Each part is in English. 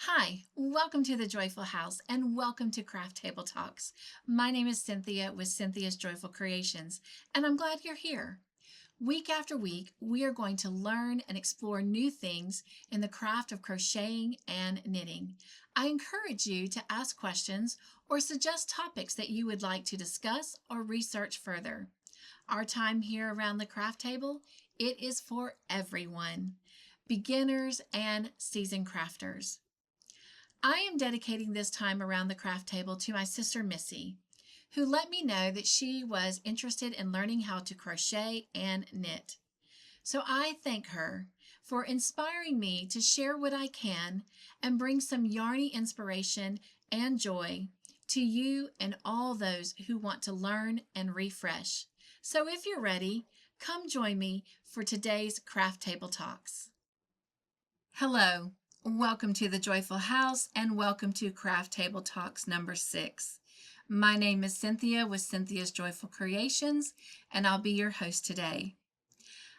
Hi, welcome to the Joyful House and welcome to Craft Table Talks. My name is Cynthia with Cynthia's Joyful Creations, and I'm glad you're here. Week after week, we are going to learn and explore new things in the craft of crocheting and knitting. I encourage you to ask questions or suggest topics that you would like to discuss or research further. Our time here around the craft table, it is for everyone, beginners and seasoned crafters. I am dedicating this time around the craft table to my sister Missy, who let me know that she was interested in learning how to crochet and knit. So I thank her for inspiring me to share what I can and bring some yarny inspiration and joy to you and all those who want to learn and refresh. So if you're ready, come join me for today's Craft Table Talks. Hello. Welcome to the Joyful House and welcome to Craft Table Talks number 6. My name is Cynthia with Cynthia's Joyful Creations and I'll be your host today.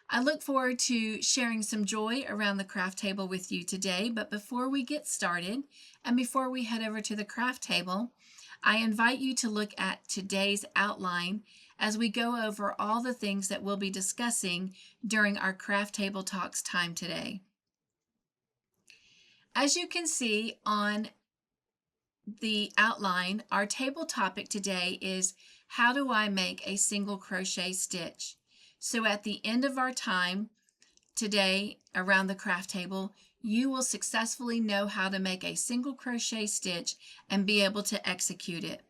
I look forward to sharing some joy around the craft table with you today, but before we get started and before we head over to the craft table, I invite you to look at today's outline as we go over all the things that we'll be discussing during our Craft Table Talks time today. As you can see on the outline, our table topic today is how do I make a single crochet stitch? So at the end of our time today around the craft table, you will successfully know how to make a single crochet stitch and be able to execute it.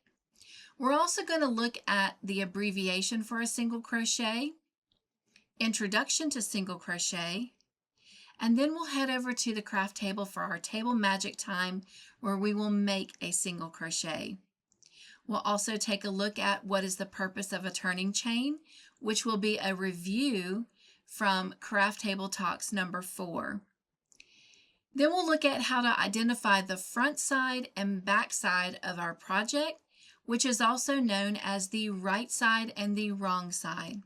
We're also going to look at the abbreviation for a single crochet, introduction to single crochet, and then we'll head over to the craft table for our table magic time where we will make a single crochet. We'll also take a look at what is the purpose of a turning chain, which will be a review from Craft Table Talks number 4. Then we'll look at how to identify the front side and back side of our project, which is also known as the right side and the wrong side.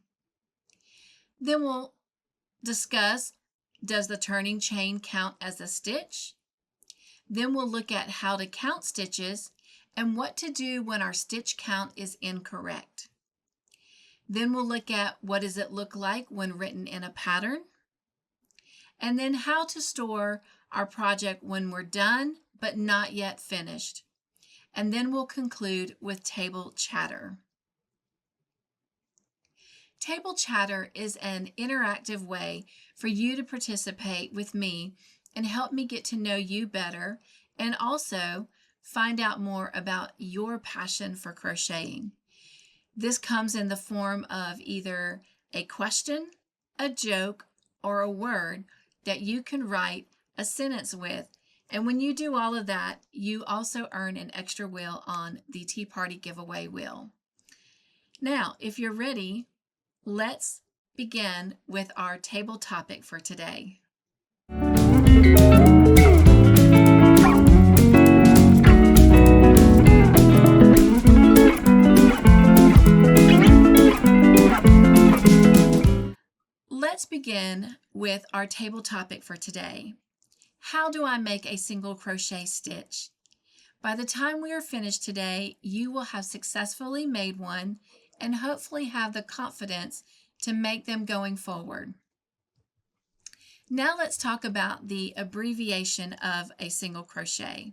Then we'll discuss, does the turning chain count as a stitch? Then we'll look at how to count stitches and what to do when our stitch count is incorrect. Then we'll look at what does it look like when written in a pattern, and then how to store our project when we're done but not yet finished. And then we'll conclude with table chatter. Table chatter is an interactive way for you to participate with me and help me get to know you better and also find out more about your passion for crocheting. This comes in the form of either a question, a joke, or a word that you can write a sentence with. And when you do all of that, you also earn an extra wheel on the Tea Party giveaway wheel. Now, if you're ready, let's begin with our table topic for today. Let's begin with our table topic for today. How do I make a single crochet stitch? By the time we are finished today, you will have successfully made one and hopefully have the confidence to make them going forward. Now let's talk about the abbreviation of a single crochet.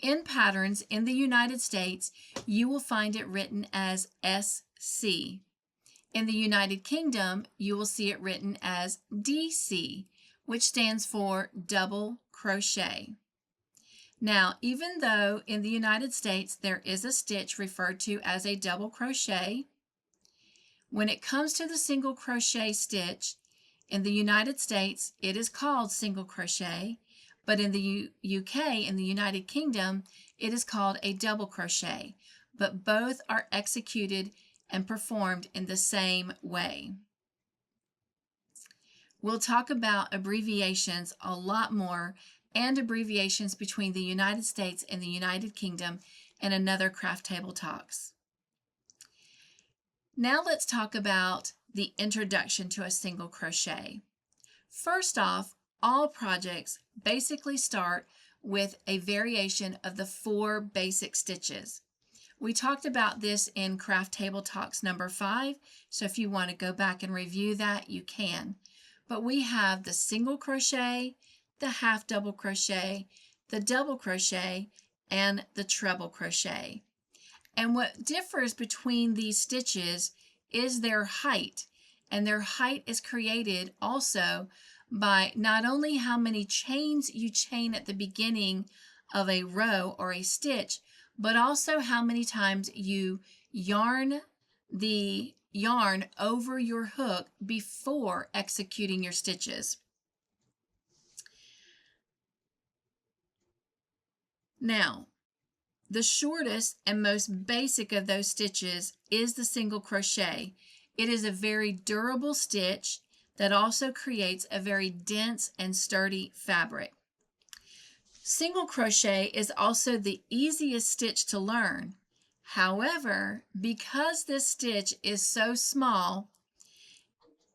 In patterns in the United States, you will find it written as SC. In the United Kingdom, you will see it written as DC, which stands for double crochet. Now, even though in the United States there is a stitch referred to as a double crochet, when it comes to the single crochet stitch, in the United States it is called single crochet, but in the UK, in the United Kingdom, it is called a double crochet, but both are executed and performed in the same way. We'll talk about abbreviations a lot more and abbreviations between the United States and the United Kingdom in another Craft Table Talks. Now let's talk about the introduction to a single crochet. First off, all projects basically start with a variation of the 4 basic stitches. We talked about this in Craft Table Talks number 5, so if you want to go back and review that, you can. But we have the single crochet, the half double crochet, the double crochet, and the treble crochet. And what differs between these stitches is their height, and their height is created also by not only how many chains you chain at the beginning of a row or a stitch, but also how many times you yarn the yarn over your hook before executing your stitches. Now, the shortest and most basic of those stitches is the single crochet. It is a very durable stitch that also creates a very dense and sturdy fabric. Single crochet is also the easiest stitch to learn. However, because this stitch is so small,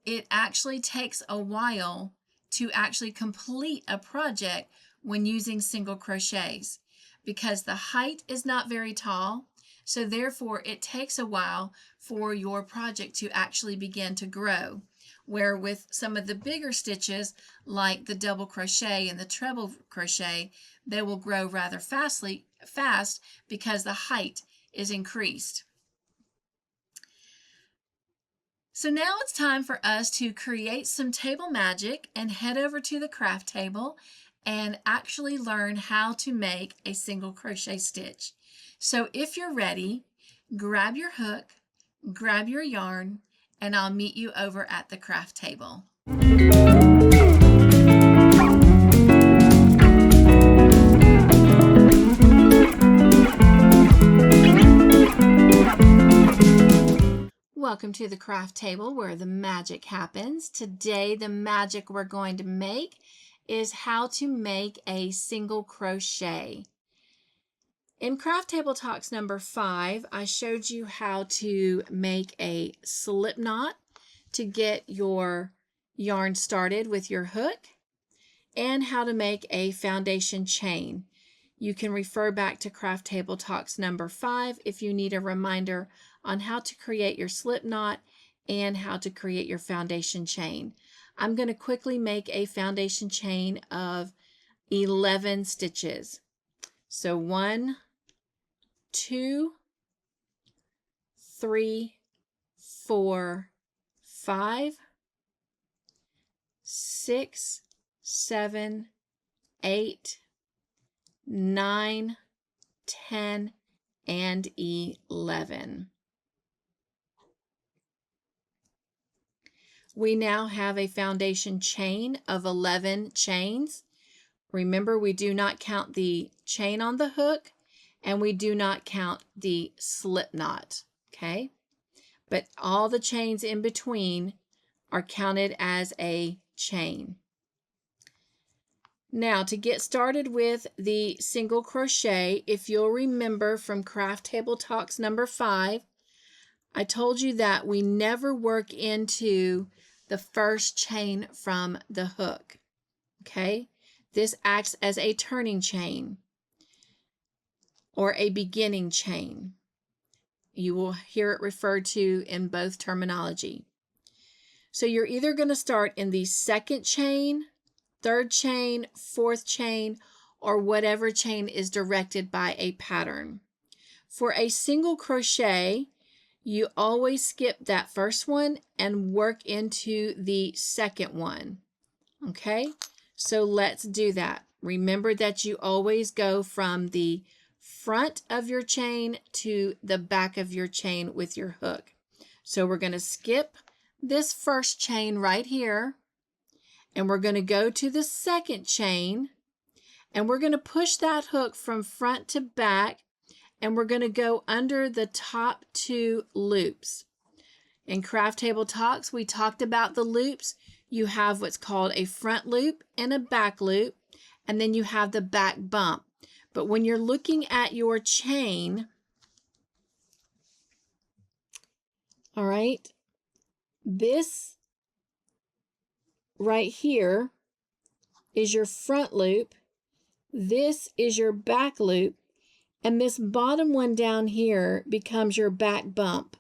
it actually takes a while to actually complete a project when using single crochets, because the height is not very tall, so therefore it takes a while for your project to actually begin to grow. Where with some of the bigger stitches, like the double crochet and the treble crochet, they will grow rather fast because the height is increased. So now it's time for us to create some table magic and head over to the craft table and actually learn how to make a single crochet stitch. So if you're ready, grab your hook, grab your yarn, and I'll meet you over at the craft table. Welcome to the craft table where the magic happens. Today the magic we're going to make is how to make a single crochet. In Craft Table Talks number 5, I showed you how to make a slip knot to get your yarn started with your hook and how to make a foundation chain. You can refer back to Craft Table Talks number 5 if you need a reminder on how to create your slip knot and how to create your foundation chain. I'm going to quickly make a foundation chain of 11 stitches. So 1, 2, 3, 4, 5, 6, 7, 8, 9, 10, and 11. We now have a foundation chain of 11 chains. Remember, we do not count the chain on the hook and we do not count the slip knot, okay? But all the chains in between are counted as a chain. Now, to get started with the single crochet, if you'll remember from Craft Table Talks number 5, I told you that we never work into the first chain from the hook, okay? This acts as a turning chain or a beginning chain. You will hear it referred to in both terminology. So you're either going to start in the second chain, third chain, fourth chain, or whatever chain is directed by a pattern. For a single crochet, you always skip that first one and work into the second one. Okay, so let's do that. Remember that you always go from the front of your chain to the back of your chain with your hook. So we're going to skip this first chain right here, and we're going to go to the second chain, and we're going to push that hook from front to back, and we're going to go under the top 2 loops. In Craft Table Talks, we talked about the loops. You have what's called a front loop and a back loop, and then you have the back bump. But when you're looking at your chain, all right, this right here is your front loop, this is your back loop, and this bottom one down here becomes your back bump.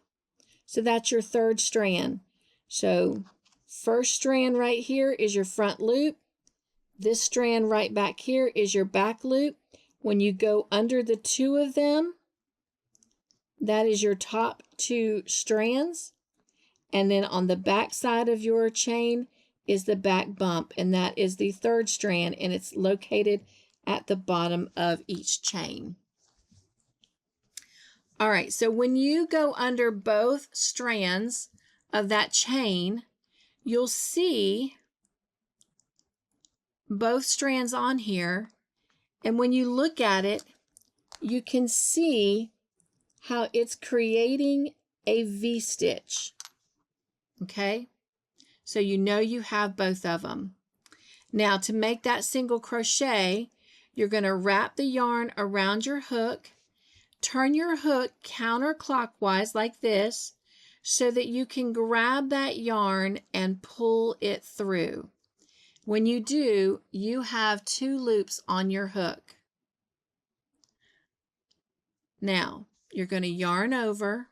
So that's your third strand. So first strand right here is your front loop. This strand right back here is your back loop. When you go under the two of them, that is your top two strands. And then on the back side of your chain is the back bump, and that is the third strand, and it's located at the bottom of each chain. All right, so when you go under both strands of that chain, you'll see both strands on here, and when you look at it, you can see how it's creating a V-stitch. Okay, so you know you have both of them. Now to make that single crochet, you're going to wrap the yarn around your hook, turn your hook counterclockwise like this so that you can grab that yarn and pull it through. When you do, you have 2 loops on your hook. Now, you're going to yarn over,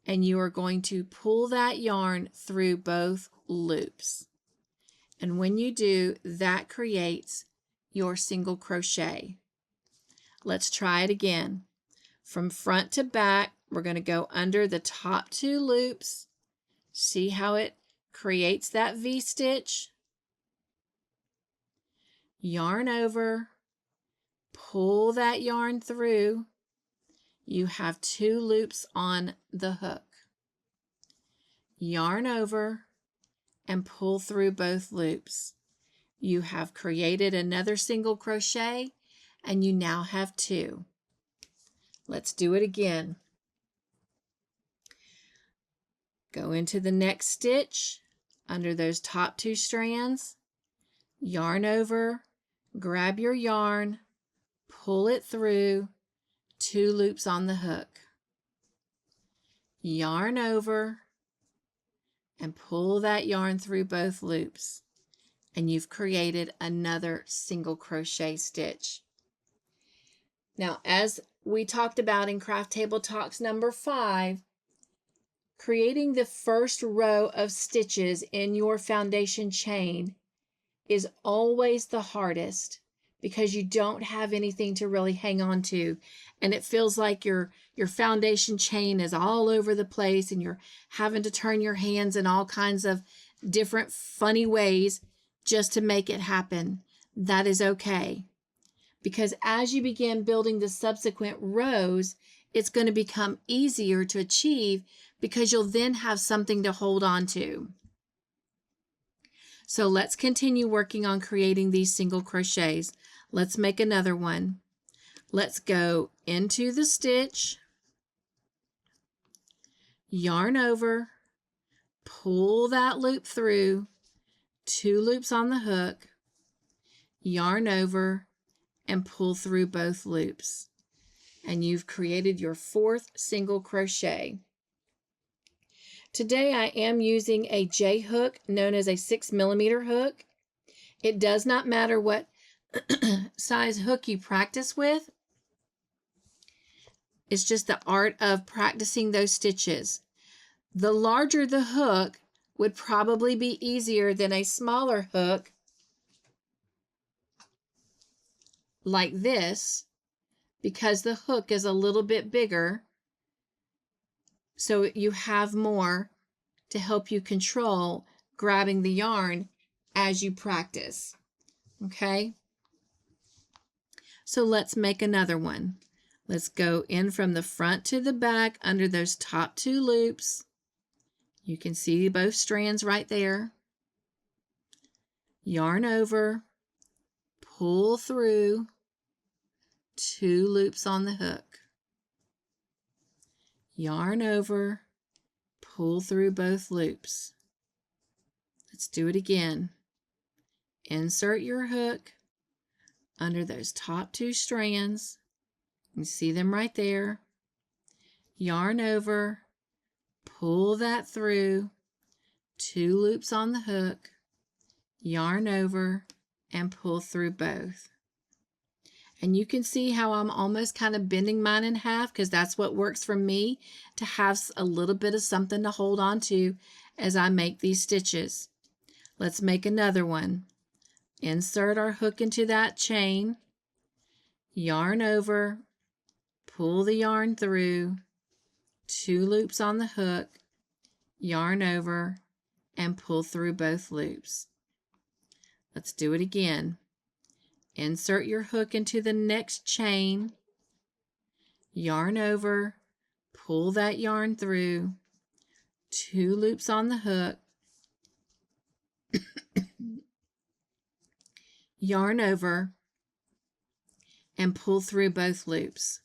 and you are going to pull that yarn through both loops. And when you do, that creates your single crochet. Let's try it again. From front to back, we're going to go under the top 2 loops. See how it creates that V-stitch? Yarn over, pull that yarn through. You have 2 loops on the hook. Yarn over and pull through both loops. You have created another single crochet, and you now have 2. Let's do it again. Go into the next stitch under those top 2 strands, yarn over, grab your yarn, pull it through, 2 loops on the hook. Yarn over and pull that yarn through both loops, and you've created another single crochet stitch. Now, as we talked about in Craft Table Talks number 5, creating the first row of stitches in your foundation chain is always the hardest because you don't have anything to really hang on to, and it feels like your foundation chain is all over the place and you're having to turn your hands in all kinds of different funny ways just to make it happen. That is okay, because as you begin building the subsequent rows, it's going to become easier to achieve because you'll then have something to hold on to. So let's continue working on creating these single crochets. Let's make another one. Let's go into the stitch, yarn over, pull that loop through, 2 loops on the hook, yarn over, and pull through both loops. And you've created your 4th single crochet. Today I am using a J hook known as a 6mm hook. It does not matter what size hook you practice with. It's just the art of practicing those stitches. The larger the hook would probably be easier than a smaller hook like this, because the hook is a little bit bigger, so you have more to help you control grabbing the yarn as you practice. Okay? So let's make another one. Let's go in from the front to the back under those top 2 loops. You can see both strands right there. Yarn over, pull through, 2 loops on the hook. Yarn over, pull through both loops. Let's do it again. Insert your hook under those top 2 strands. You see them right there. Yarn over, pull that through, 2 loops on the hook, yarn over, and pull through both. And you can see how I'm almost kind of bending mine in half because that's what works for me, to have a little bit of something to hold on to as I make these stitches. Let's make another one. Insert our hook into that chain, yarn over, pull the yarn through, 2 loops on the hook, yarn over, and pull through both loops. Let's do it again. Insert your hook into the next chain, yarn over, pull that yarn through, 2 loops on the hook, yarn over, and pull through both loops.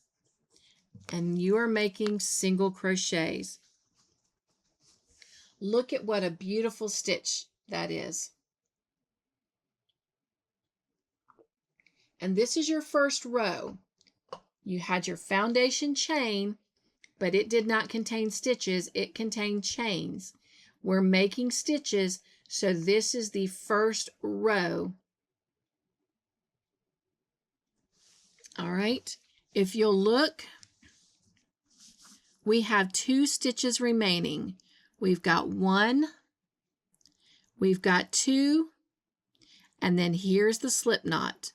And you are making single crochets. Look at what a beautiful stitch that is. And this is your first row. You had your foundation chain, but it did not contain stitches, it contained chains. We're making stitches, so this is the first row. All right, if you'll look, we have 2 stitches remaining. We've got 1, we've got 2, and then here's the slip knot.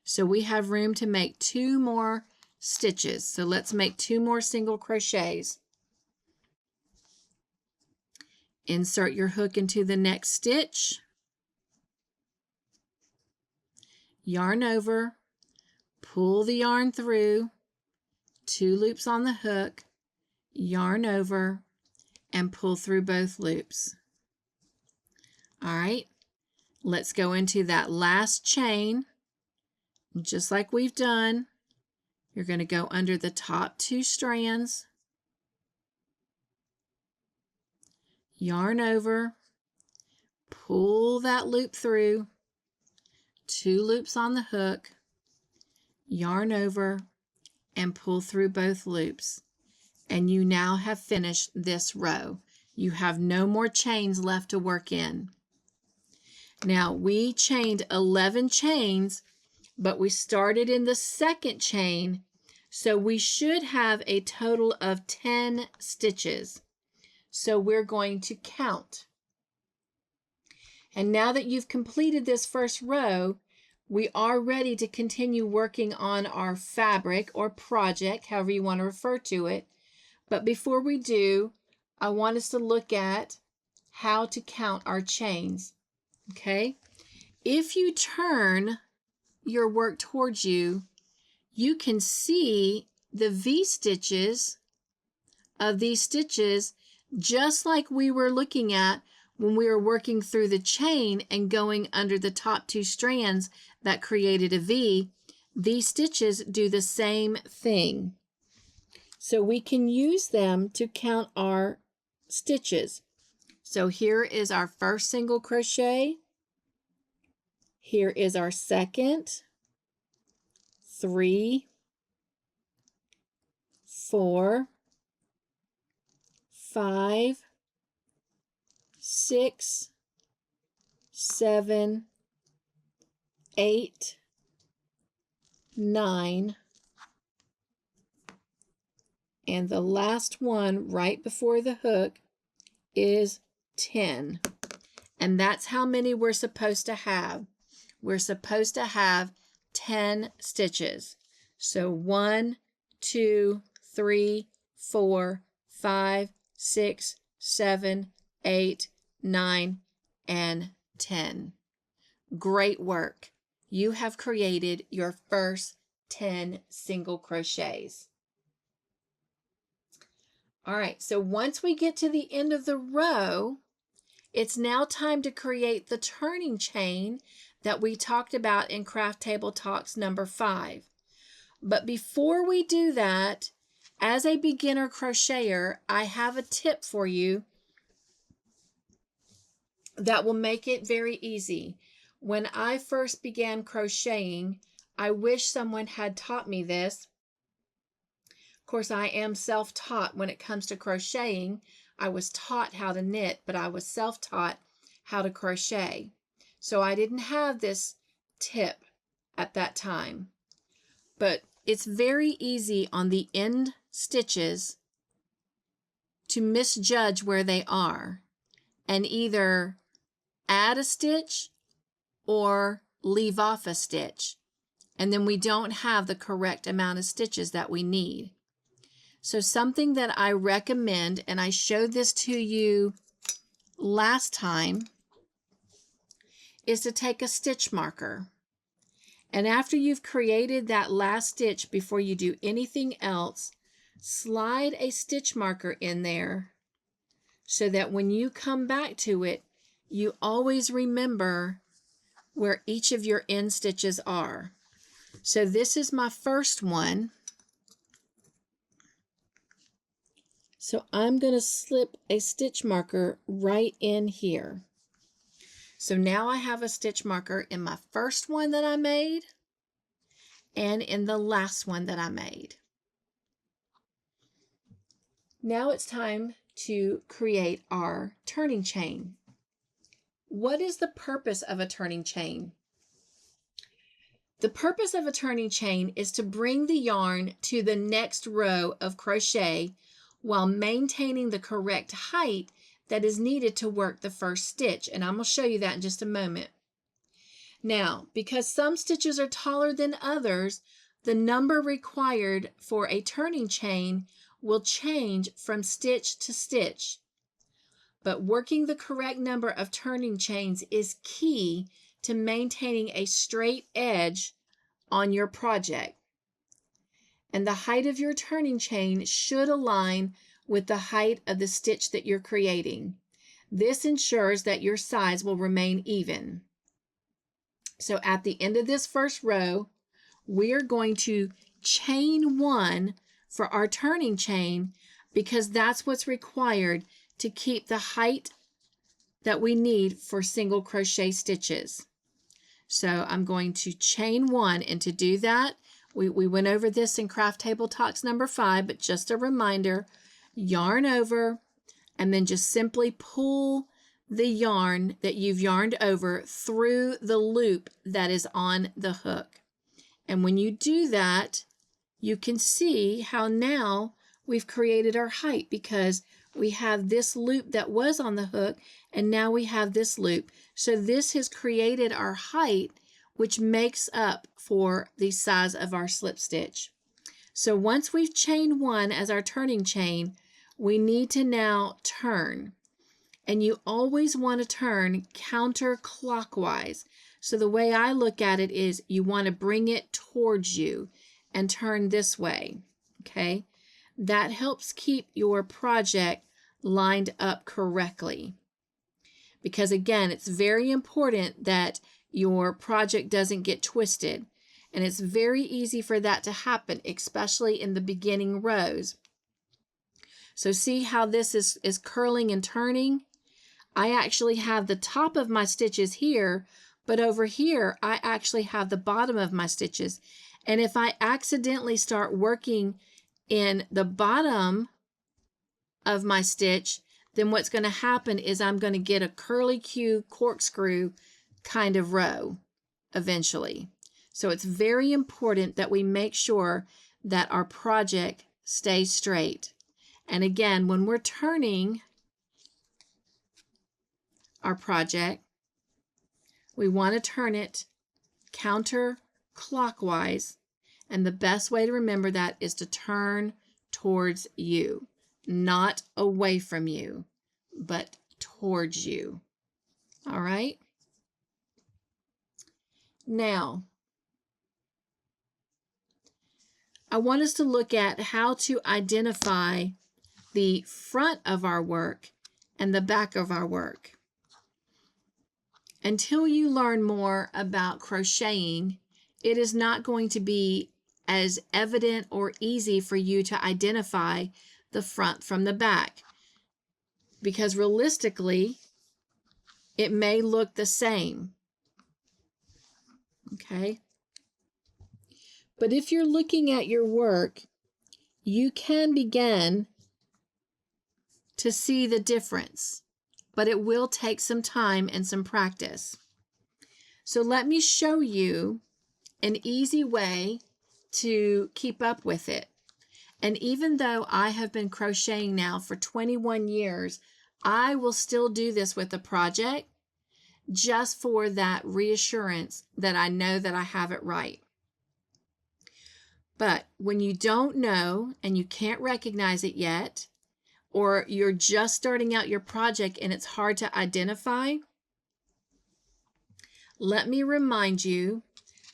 So we have room to make 2 more stitches. So let's make 2 more single crochets. Insert your hook into the next stitch, yarn over, pull the yarn through, 2 loops on the hook, yarn over, and pull through both loops. All right, let's go into that last chain. Just like we've done, you're going to go under the top 2 strands, yarn over, pull that loop through, 2 loops on the hook, yarn over, and pull through both loops. And you now have finished this row. You have no more chains left to work in. Now we chained 11 chains, but we started in the second chain, so we should have a total of 10 stitches. So we're going to count. And now that you've completed this first row, we are ready to continue working on our fabric or project, however you want to refer to it. But before we do, I want us to look at how to count our chains. Okay? If you turn your work towards you, you can see the V-stitches of these stitches, just like we were looking at when we were working through the chain and going under the top 2 strands that created a V. These stitches do the same thing. So we can use them to count our stitches. So here is our first single crochet. Here is our second, 3, 4, 5, 6, 7, 8, 9, and the last one right before the hook is 10. And that's how many we're supposed to have. We're supposed to have 10 stitches. So 1, 2, 3, 4, 5, 6, 7, 8, 9, and 10. Great work. You have created your first 10 single crochets. All right, so once we get to the end of the row, it's now time to create the turning chain that we talked about in Craft Table Talks number 5. But before we do that, as a beginner crocheter, I have a tip for you that will make it very easy. When I first began crocheting, I wish someone had taught me this. Of course, I am self-taught when it comes to crocheting. I was taught how to knit, but I was self-taught how to crochet. So I didn't have this tip at that time. But it's very easy on the end stitches to misjudge where they are and either add a stitch or leave off a stitch. And then we don't have the correct amount of stitches that we need. So something that I recommend, and I showed this to you last time, is to take a stitch marker. And after you've created that last stitch, before you do anything else, slide a stitch marker in there so that when you come back to it, you always remember where each of your end stitches are. So this is my first one. So I'm going to slip a stitch marker right in here. So now I have a stitch marker in my first one that I made and in the last one that I made. Now it's time to create our turning chain. What is the purpose of a turning chain? The purpose of a turning chain is to bring the yarn to the next row of crochet while maintaining the correct height that is needed to work the first stitch. And I'm going to show you that in just a moment. Now, because some stitches are taller than others, the number required for a turning chain will change from stitch to stitch. But working the correct number of turning chains is key to maintaining a straight edge on your project. And the height of your turning chain should align with the height of the stitch that you're creating. This ensures that your size will remain even. So at the end of this first row, we are going to chain 1 for our turning chain because that's what's required to keep the height that we need for single crochet stitches. So I'm going to chain 1, and to do that, we went over this in Craft Table Talks number 5, but just a reminder, yarn over, and then just simply pull the yarn that you've yarned over through the loop that is on the hook. And when you do that, you can see how now we've created our height because we have this loop that was on the hook, and now we have this loop. So this has created our height, which makes up for the size of our slip stitch. So once we've chained 1 as our turning chain, we need to now turn. And you always want to turn counterclockwise. So the way I look at it is you want to bring it towards you and turn this way. Okay? That helps keep your project lined up correctly. Because again, it's very important that your project doesn't get twisted. And it's very easy for that to happen, especially in the beginning rows. So see how this is curling and turning? I actually have the top of my stitches here, but over here, I actually have the bottom of my stitches. And if I accidentally start working in the bottom of my stitch, then what's going to happen is I'm going to get a curly-Q corkscrew kind of row eventually. So it's very important that we make sure that our project stays straight. And again, when we're turning our project, we want to turn it counterclockwise. And the best way to remember that is to turn towards you, not away from you, but towards you. All right? Now, I want us to look at how to identify the front of our work and the back of our work. Until you learn more about crocheting, it is not going to be as evident or easy for you to identify the front from the back. Because realistically, it may look the same. Okay? But if you're looking at your work, you can begin to see the difference, but it will take some time and some practice. So let me show you an easy way to keep up with it. And even though I have been crocheting now for 21 years, I will still do this with a project just for that reassurance that I know that I have it right. But when you don't know and you can't recognize it yet, or you're just starting out your project and it's hard to identify, let me remind you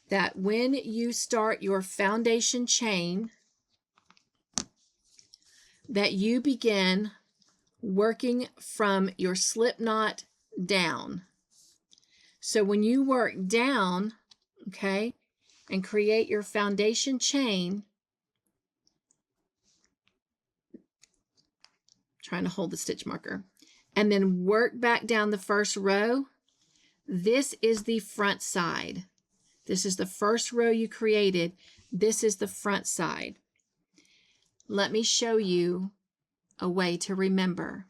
that when you start your foundation chain, that you begin working from your slip knot down. So when you work down, okay, and create your foundation chain, trying to hold the stitch marker, and then work back down the first row, this is the front side. This is the first row you created. This is the front side. Let me show you a way to remember.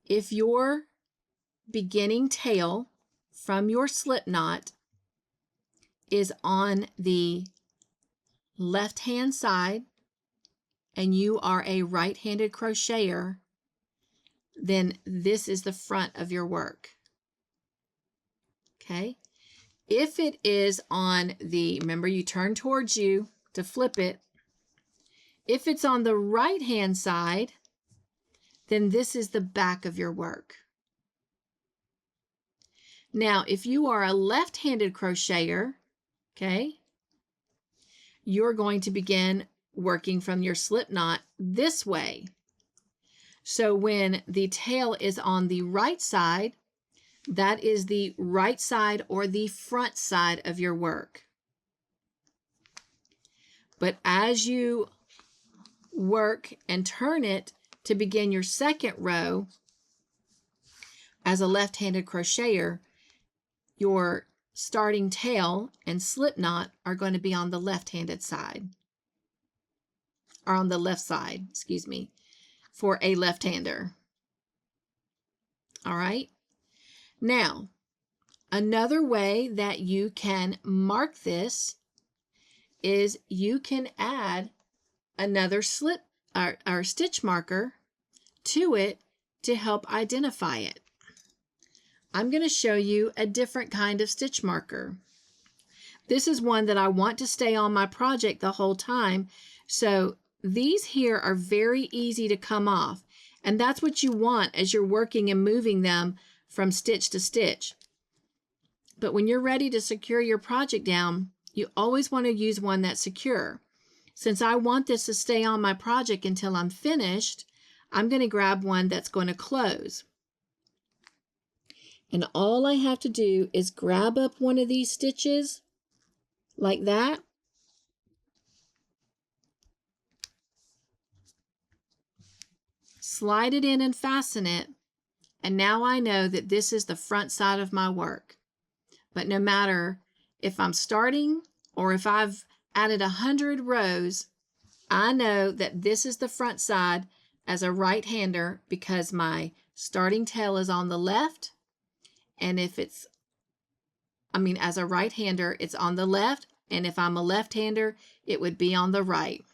If your beginning tail from your slip knot is on the left-hand side and you are a right-handed crocheter, then this is the front of your work. Okay? If it is on the, remember you turn towards you to flip it, if it's on the right-hand side, then this is the back of your work. Now, if you are a left-handed crocheter, okay, you're going to begin working from your slip knot this way. So when the tail is on the right side, that is the right side or the front side of your work. But as you work and turn it to begin your second row, as a left-handed crocheter, your starting tail and slip knot are going to be on the left-handed side, or on the left side, excuse me, for a left-hander. All right. Now, another way that you can mark this is you can add another slip or stitch marker to it to help identify it. I'm going to show you a different kind of stitch marker. This is one that I want to stay on my project the whole time. So these here are very easy to come off. And that's what you want as you're working and moving them from stitch to stitch. But when you're ready to secure your project down, you always want to use one that's secure. Since I want this to stay on my project until I'm finished, I'm going to grab one that's going to close. And all I have to do is grab up one of these stitches like that. Slide it in and fasten it. And now I know that this is the front side of my work. But no matter if I'm starting or if I've added 100 rows, I know that this is the front side as a right-hander because my starting tail is on the left. And if it's, as a right-hander, it's on the left. And if I'm a left-hander, it would be on the right.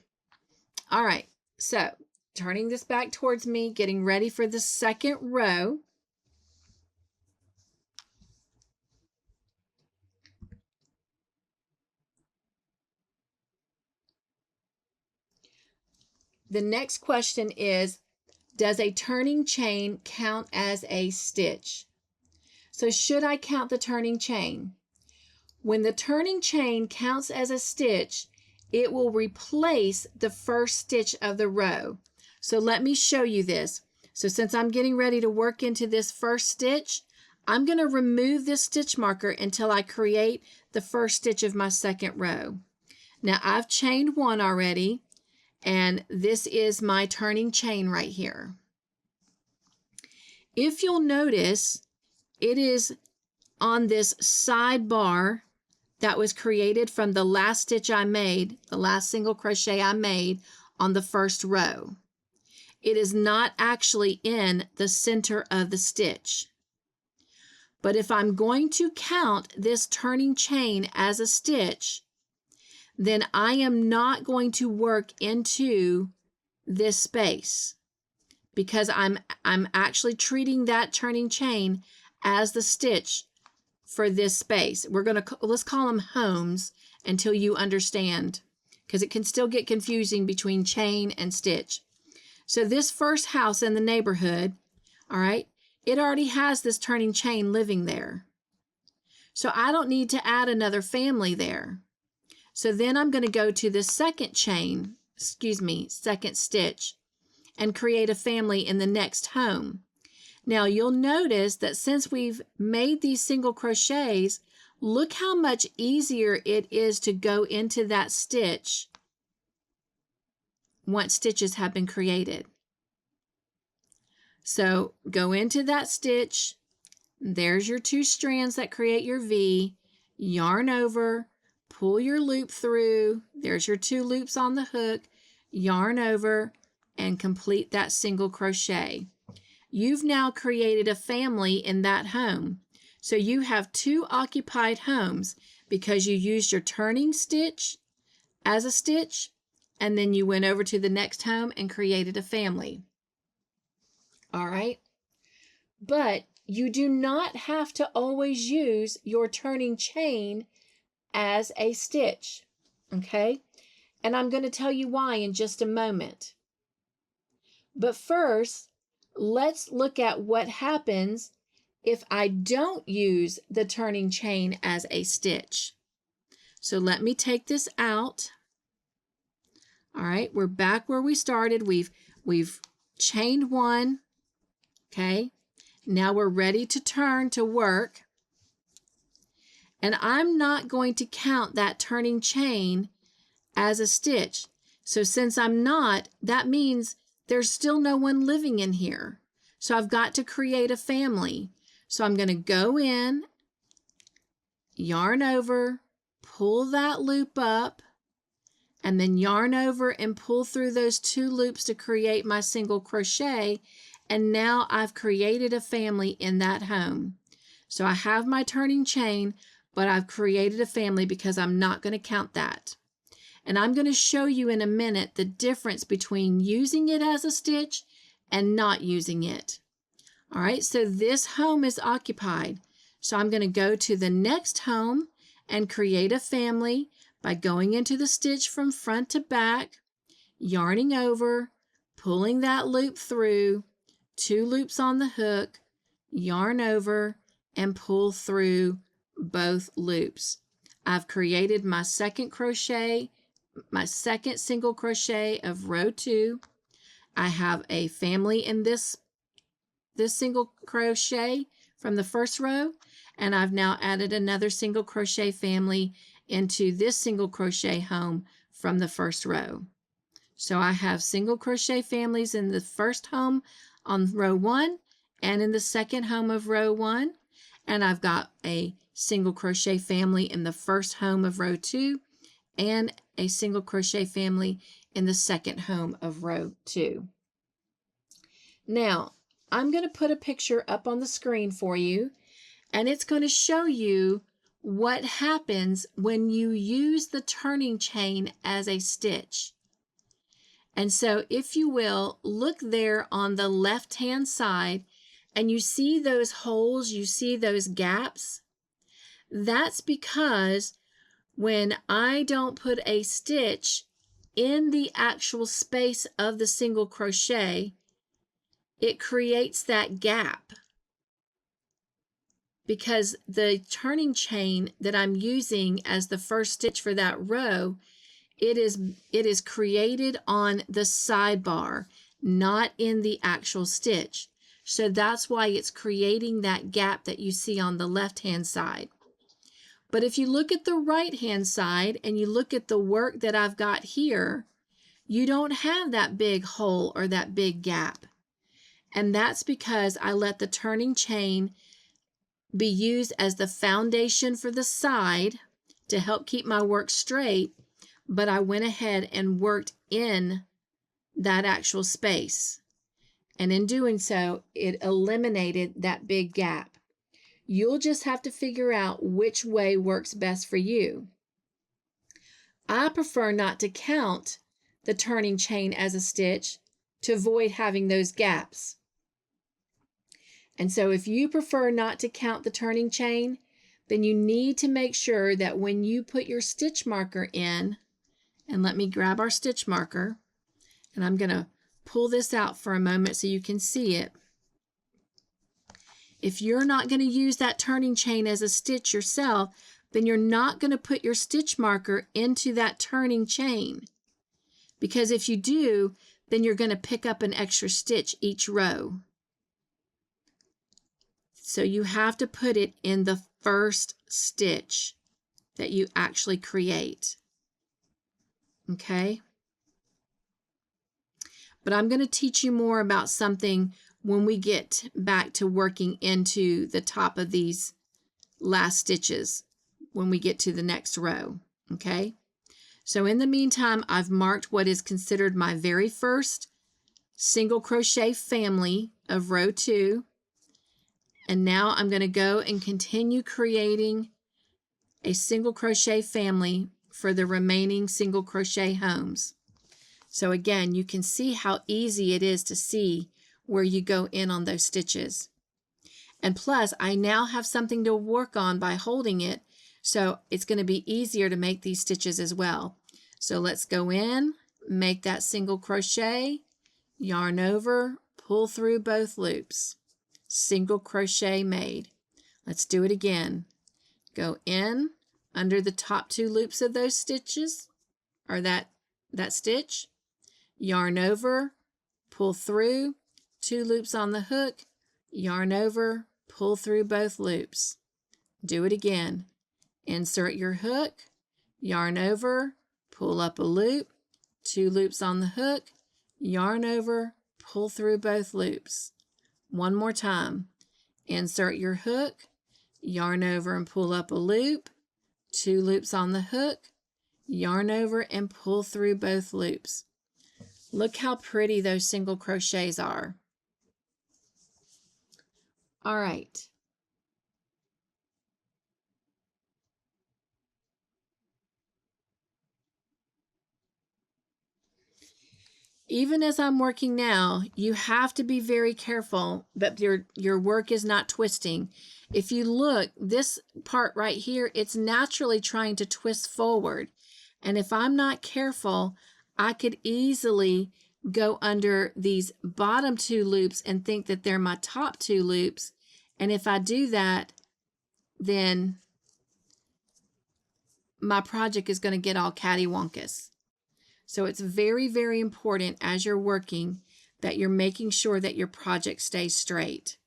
All right, so turning this back towards me, getting ready for the second row. The next question is, does a turning chain count as a stitch? So should I count the turning chain? When the turning chain counts as a stitch, it will replace the first stitch of the row. So let me show you this. So since I'm getting ready to work into this first stitch, I'm going to remove this stitch marker until I create the first stitch of my second row. Now I've chained one already, and this is my turning chain right here. If you'll notice, it is on this side bar that was created from the last stitch I made, the last single crochet I made on the first row. It is not actually in the center of the stitch. But if I'm going to count this turning chain as a stitch, then I am not going to work into this space, because I'm actually treating that turning chain as the stitch for this space. Let's call them homes until you understand, because it can still get confusing between chain and stitch. So this first house in the neighborhood, all right, it already has this turning chain living there. So I don't need to add another family there. So then I'm going to go to the second stitch, and create a family in the next home. Now you'll notice that since we've made these single crochets, look how much easier it is to go into that stitch once stitches have been created. So go into that stitch, there's your 2 strands that create your V, yarn over, pull your loop through, there's your 2 loops on the hook, yarn over, and complete that single crochet. You've now created a family in that home. So you have 2 occupied homes because you used your turning stitch as a stitch, and then you went over to the next home and created a family. All right? But you do not have to always use your turning chain as a stitch, okay? And I'm going to tell you why in just a moment. But first, let's look at what happens if I don't use the turning chain as a stitch. So let me take this out. All right, we're back where we started. We've chained 1, okay? Now we're ready to turn to work. And I'm not going to count that turning chain as a stitch. So since I'm not, that means there's still no one living in here. So I've got to create a family. So I'm going to go in, yarn over, pull that loop up, and then yarn over and pull through those 2 loops to create my single crochet. And now I've created a family in that home. So I have my turning chain, but I've created a family because I'm not going to count that. And I'm going to show you in a minute the difference between using it as a stitch and not using it. All right, so this home is occupied. So I'm going to go to the next home and create a family by going into the stitch from front to back, yarning over, pulling that loop through, 2 loops on the hook, yarn over, and pull through both loops. I've created my second single crochet of row 2. I have a family in this single crochet from the first row, and I've now added another single crochet family into this single crochet home from the first row. So I have single crochet families in the first home on row 1 and in the second home of row 1, and I've got a single crochet family in the first home of row 2 and a single crochet family in the second home of row 2. Now, I'm going to put a picture up on the screen for you, and it's going to show you what happens when you use the turning chain as a stitch. And so if you will, look there on the left-hand side, and you see those holes, you see those gaps. That's because when I don't put a stitch in the actual space of the single crochet, it creates that gap, because the turning chain that I'm using as the first stitch for that row, it is created on the sidebar, not in the actual stitch. So that's why it's creating that gap that you see on the left-hand side. But if you look at the right-hand side and you look at the work that I've got here, you don't have that big hole or that big gap. And that's because I let the turning chain be used as the foundation for the side to help keep my work straight, but I went ahead and worked in that actual space. And in doing so, it eliminated that big gap. You'll just have to figure out which way works best for you. I prefer not to count the turning chain as a stitch to avoid having those gaps. And so if you prefer not to count the turning chain, then you need to make sure that when you put your stitch marker in, and let me grab our stitch marker, and I'm going to pull this out for a moment so you can see it. If you're not going to use that turning chain as a stitch yourself, then you're not going to put your stitch marker into that turning chain. Because if you do, then you're going to pick up an extra stitch each row. So you have to put it in the first stitch that you actually create. Okay? But I'm going to teach you more about something when we get back to working into the top of these last stitches when we get to the next row. Okay? So in the meantime, I've marked what is considered my very first single crochet family of row 2. And now I'm going to go and continue creating a single crochet family for the remaining single crochet homes. So again, you can see how easy it is to see where you go in on those stitches. And plus, I now have something to work on by holding it, so it's going to be easier to make these stitches as well. So let's go in, make that single crochet, yarn over, pull through both loops. Single crochet made. Let's do it again. Go in under the top 2 loops of those stitches, or that stitch, yarn over, pull through, 2 loops on the hook, yarn over, pull through both loops. Do it again. Insert your hook, yarn over, pull up a loop, 2 loops on the hook, yarn over, pull through both loops. One more time. Insert your hook, yarn over and pull up a loop, 2 loops on the hook, yarn over and pull through both loops. Look how pretty those single crochets are. All right. Even as I'm working now, you have to be very careful that your work is not twisting. If you look, this part right here, it's naturally trying to twist forward. And if I'm not careful, I could easily go under these bottom 2 loops and think that they're my top 2 loops. And if I do that, then my project is going to get all cattywampus. So it's very, very important as you're working that you're making sure that your project stays straight.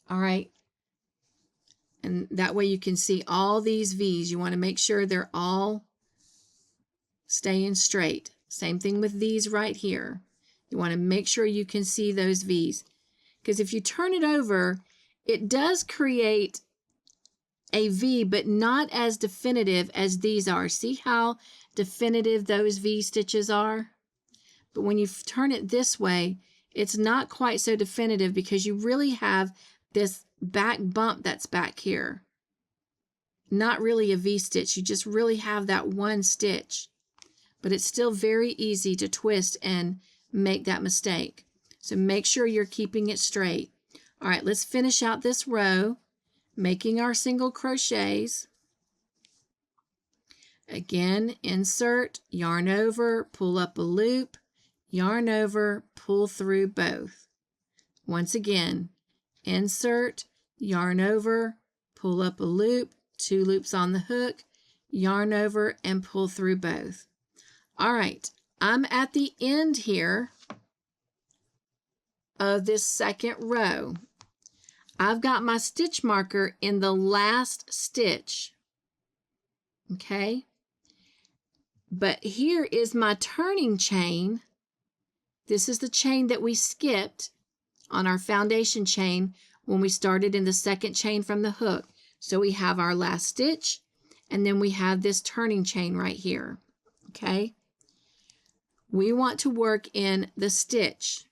All right. And that way you can see all these V's. You want to make sure they're all staying straight. Same thing with these right here. You want to make sure you can see those V's. Because if you turn it over, it does create a V, but not as definitive as these are. See how definitive those V stitches are? But when you turn it this way, it's not quite so definitive because you really have this back bump that's back here. Not really a V stitch, you just really have that one stitch. But it's still very easy to twist and make that mistake. So make sure you're keeping it straight. All right, let's finish out this row, making our single crochets. Again, insert, yarn over, pull up a loop, yarn over, pull through both. Once again, insert, yarn over, pull up a loop, 2 loops on the hook, yarn over, and pull through both. All right, I'm at the end here of this second row. I've got my stitch marker in the last stitch, okay? But here is my turning chain. This is the chain that we skipped on our foundation chain when we started in the second chain from the hook. So we have our last stitch, and then we have this turning chain right here, okay? We want to work in the stitch.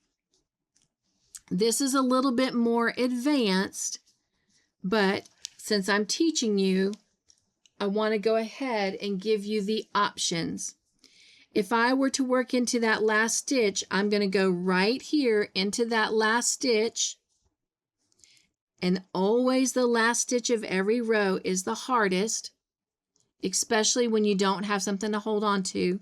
This is a little bit more advanced, but since I'm teaching you, I want to go ahead and give you the options. If I were to work into that last stitch, I'm going to go right here into that last stitch. And always the last stitch of every row is the hardest, especially when you don't have something to hold on to.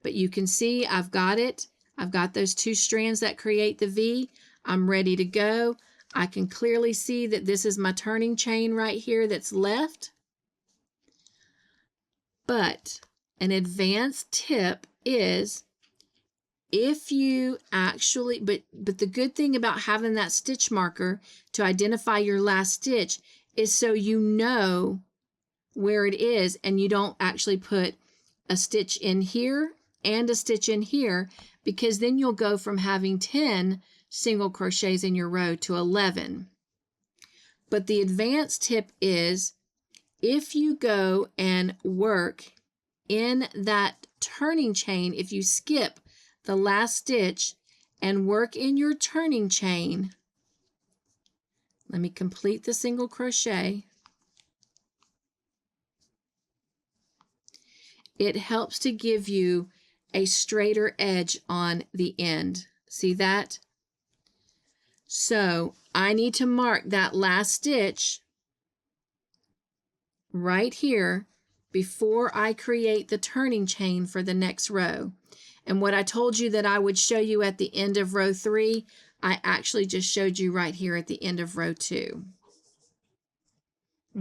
But you can see I've got it. I've got those 2 strands that create the V. I'm ready to go. I can clearly see that this is my turning chain right here that's left. But an advanced tip is if you actually, but the good thing about having that stitch marker to identify your last stitch is so you know where it is and you don't actually put a stitch in here and a stitch in here, because then you'll go from having 10 single crochets in your row to 11. But the advanced tip is if you go and work in that turning chain, if you skip the last stitch and work in your turning chain, let me complete the single crochet. It helps to give you a straighter edge on the end. See that? So I need to mark that last stitch right here before I create the turning chain for the next row. And what I told you that I would show you at the end of row 3, I actually just showed you right here at the end of row 2.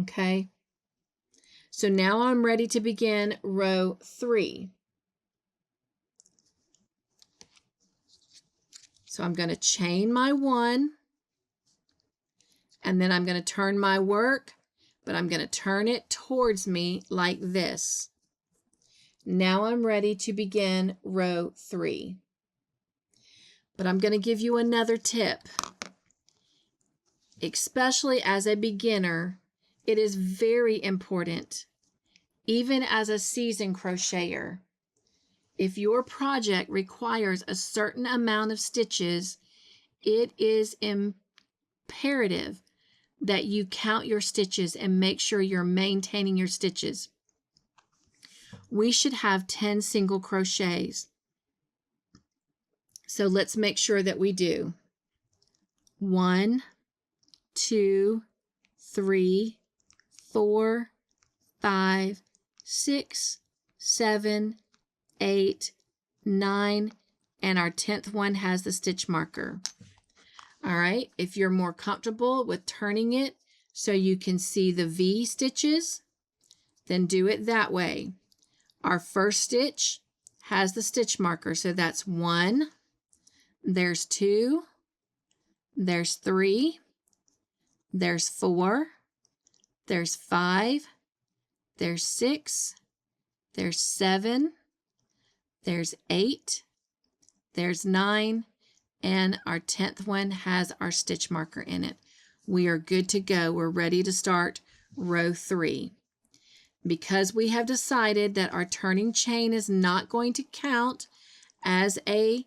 Okay? So now I'm ready to begin row 3. So I'm going to chain my 1, and then I'm going to turn my work, but I'm going to turn it towards me like this. Now I'm ready to begin row 3. But I'm going to give you another tip. Especially as a beginner, it is very important, even as a seasoned crocheter. If your project requires a certain amount of stitches, it is imperative that you count your stitches and make sure you're maintaining your stitches. We should have 10 single crochets. So let's make sure that we do. 1, 2, 3, 4, 5, 6, 7, 8, 9, and our 10th one has the stitch marker. All right, if you're more comfortable with turning it so you can see the V stitches, then do it that way. Our first stitch has the stitch marker, so that's 1, there's 2, there's 3, there's 4, there's 5, there's 6, there's 7, there's 8, there's 9, and our 10th one has our stitch marker in it. We are good to go. We're ready to start row 3. Because we have decided that our turning chain is not going to count as a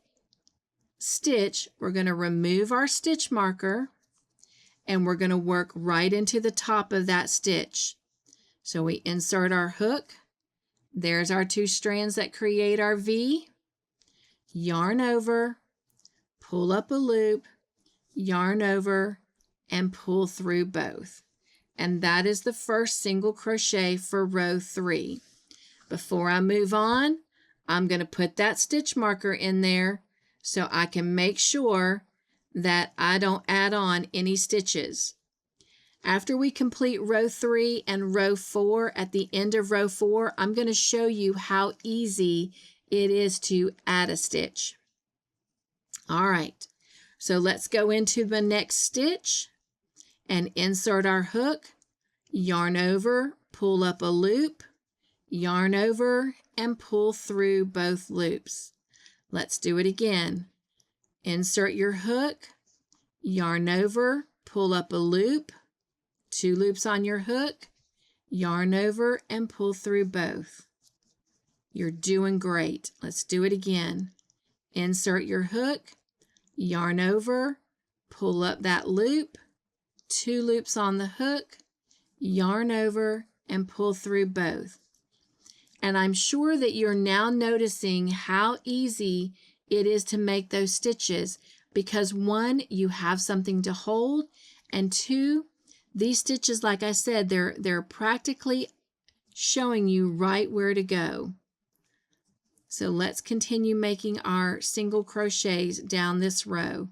stitch, we're going to remove our stitch marker and we're going to work right into the top of that stitch. So we insert our hook. There's our 2 strands that create our V. Yarn over, pull up a loop, yarn over, and pull through both. And that is the first single crochet for row 3. Before I move on, I'm going to put that stitch marker in there so I can make sure that I don't add on any stitches. After we complete row 3 and row 4, at the end of row 4, I'm going to show you how easy it is to add a stitch. All right, so let's go into the next stitch and insert our hook, yarn over, pull up a loop, yarn over, and pull through both loops. Let's do it again. Insert your hook, yarn over, pull up a loop, 2 loops on your hook, yarn over, and pull through both. You're doing great. Let's do it again. Insert your hook, yarn over, pull up that loop, 2 loops on the hook, yarn over, and pull through both. And I'm sure that you're now noticing how easy it is to make those stitches because 1, you have something to hold, and 2, these stitches, like I said, they're practically showing you right where to go. So let's continue making our single crochets down this row.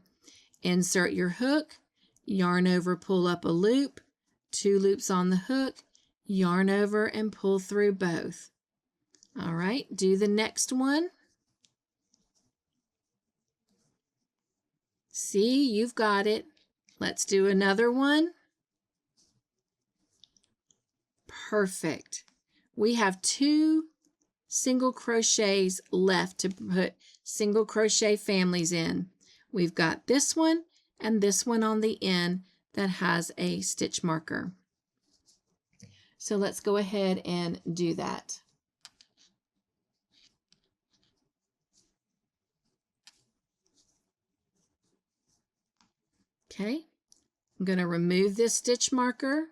Insert your hook, yarn over, pull up a loop, 2 loops on the hook, yarn over, and pull through both. All right, do the next one. See, you've got it. Let's do another one. Perfect. We have 2 single crochets left to put single crochet families in. We've got this one and this one on the end that has a stitch marker. So let's go ahead and do that. Okay, I'm going to remove this stitch marker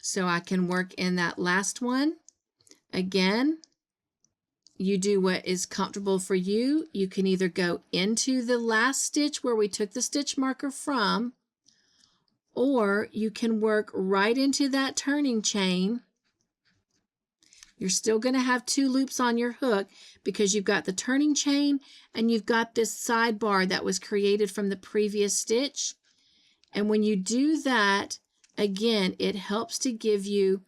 so I can work in that last one. Again, you do what is comfortable for you. You can either go into the last stitch where we took the stitch marker from, or you can work right into that turning chain. You're still going to have 2 loops on your hook because you've got the turning chain and you've got this sidebar that was created from the previous stitch. And when you do that, again, it helps to give you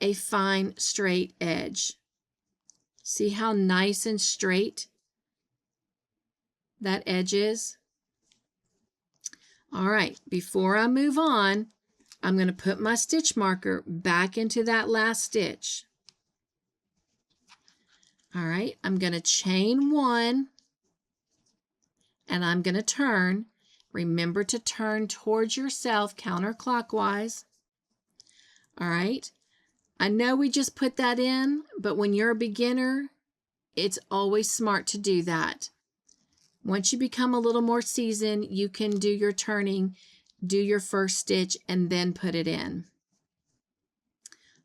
a fine straight edge. See how nice and straight that edge is? All right, before I move on, I'm going to put my stitch marker back into that last stitch. All right, I'm going to chain 1 and I'm going to turn. Remember to turn towards yourself counterclockwise. All right, I know we just put that in, but when you're a beginner, it's always smart to do that. Once you become a little more seasoned, you can do your turning, do your first stitch, and then put it in.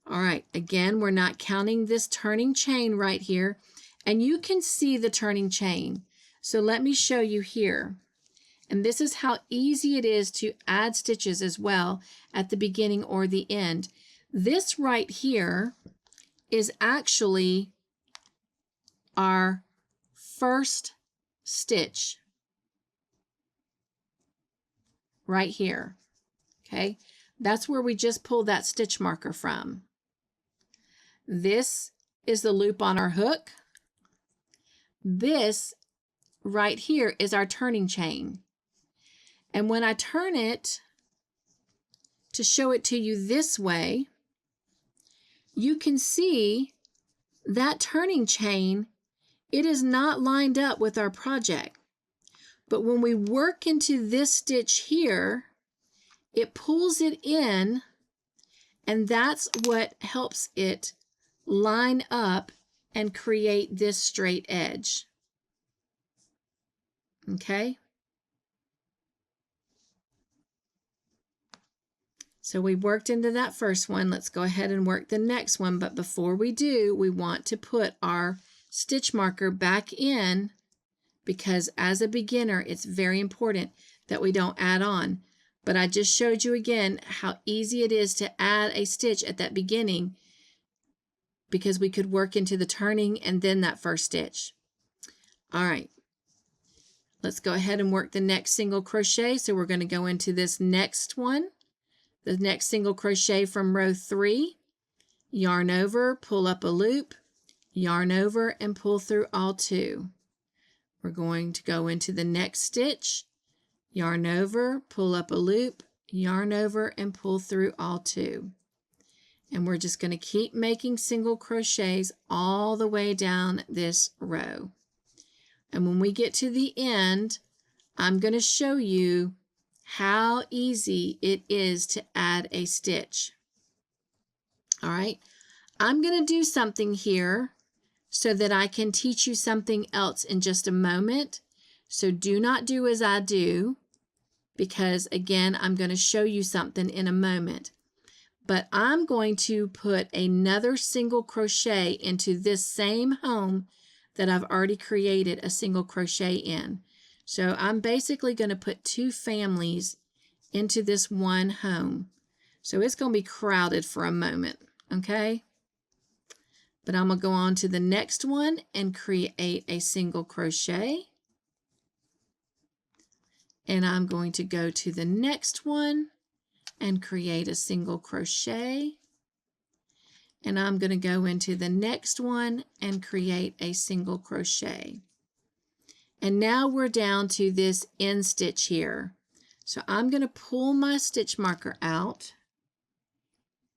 All right, again, we're not counting this turning chain right here, and you can see the turning chain. So let me show you here. And this is how easy it is to add stitches as well at the beginning or the end. This right here is actually our first stitch right here. Okay, that's where we just pulled that stitch marker from. This is the loop on our hook. This right here is our turning chain. And when I turn it to show it to you this way, you can see that turning chain, it is not lined up with our project. But when we work into this stitch here, it pulls it in, and that's what helps it line up and create this straight edge. Okay? So we worked into that first one. Let's go ahead and work the next one. But before we do, we want to put our stitch marker back in, because as a beginner, it's very important that we don't add on. But I just showed you again how easy it is to add a stitch at that beginning, because we could work into the turning and then that first stitch. All right, let's go ahead and work the next single crochet. So we're going to go into this next one, the next single crochet from row 3, yarn over, pull up a loop, yarn over, and pull through all 2. We're going to go into the next stitch, yarn over, pull up a loop, yarn over, and pull through all 2. And we're just going to keep making single crochets all the way down this row. And when we get to the end, I'm going to show you how easy it is to add a stitch. All right, I'm going to do something here so that I can teach you something else in just a moment. So do not do as I do. because again, I'm going to show you something in a moment. But I'm going to put another single crochet into this same home that I've already created a single crochet in. So I'm basically going to put two families into this one home. So it's going to be crowded for a moment, okay? But I'm going to go on to the next one and create a single crochet. And I'm going to go to the next one and create a single crochet. And I'm going to go into the next one and create a single crochet. And now we're down to this end stitch here. So I'm going to pull my stitch marker out.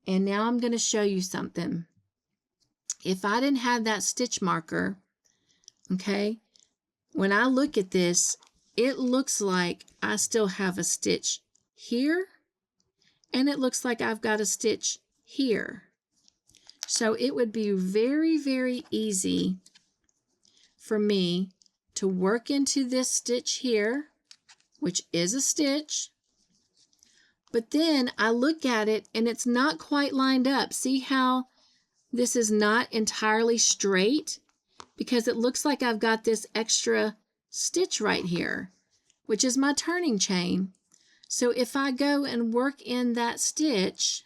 And now I'm going to show you something. If I didn't have that stitch marker, okay, when I look at this, it looks like I still have a stitch here, and it looks like I've got a stitch here. So it would be very, very easy for me to work into this stitch here, which is a stitch, but then I look at it and it's not quite lined up. See how this is not entirely straight? Because it looks like I've got this extra stitch right here, which is my turning chain. So if I go and work in that stitch,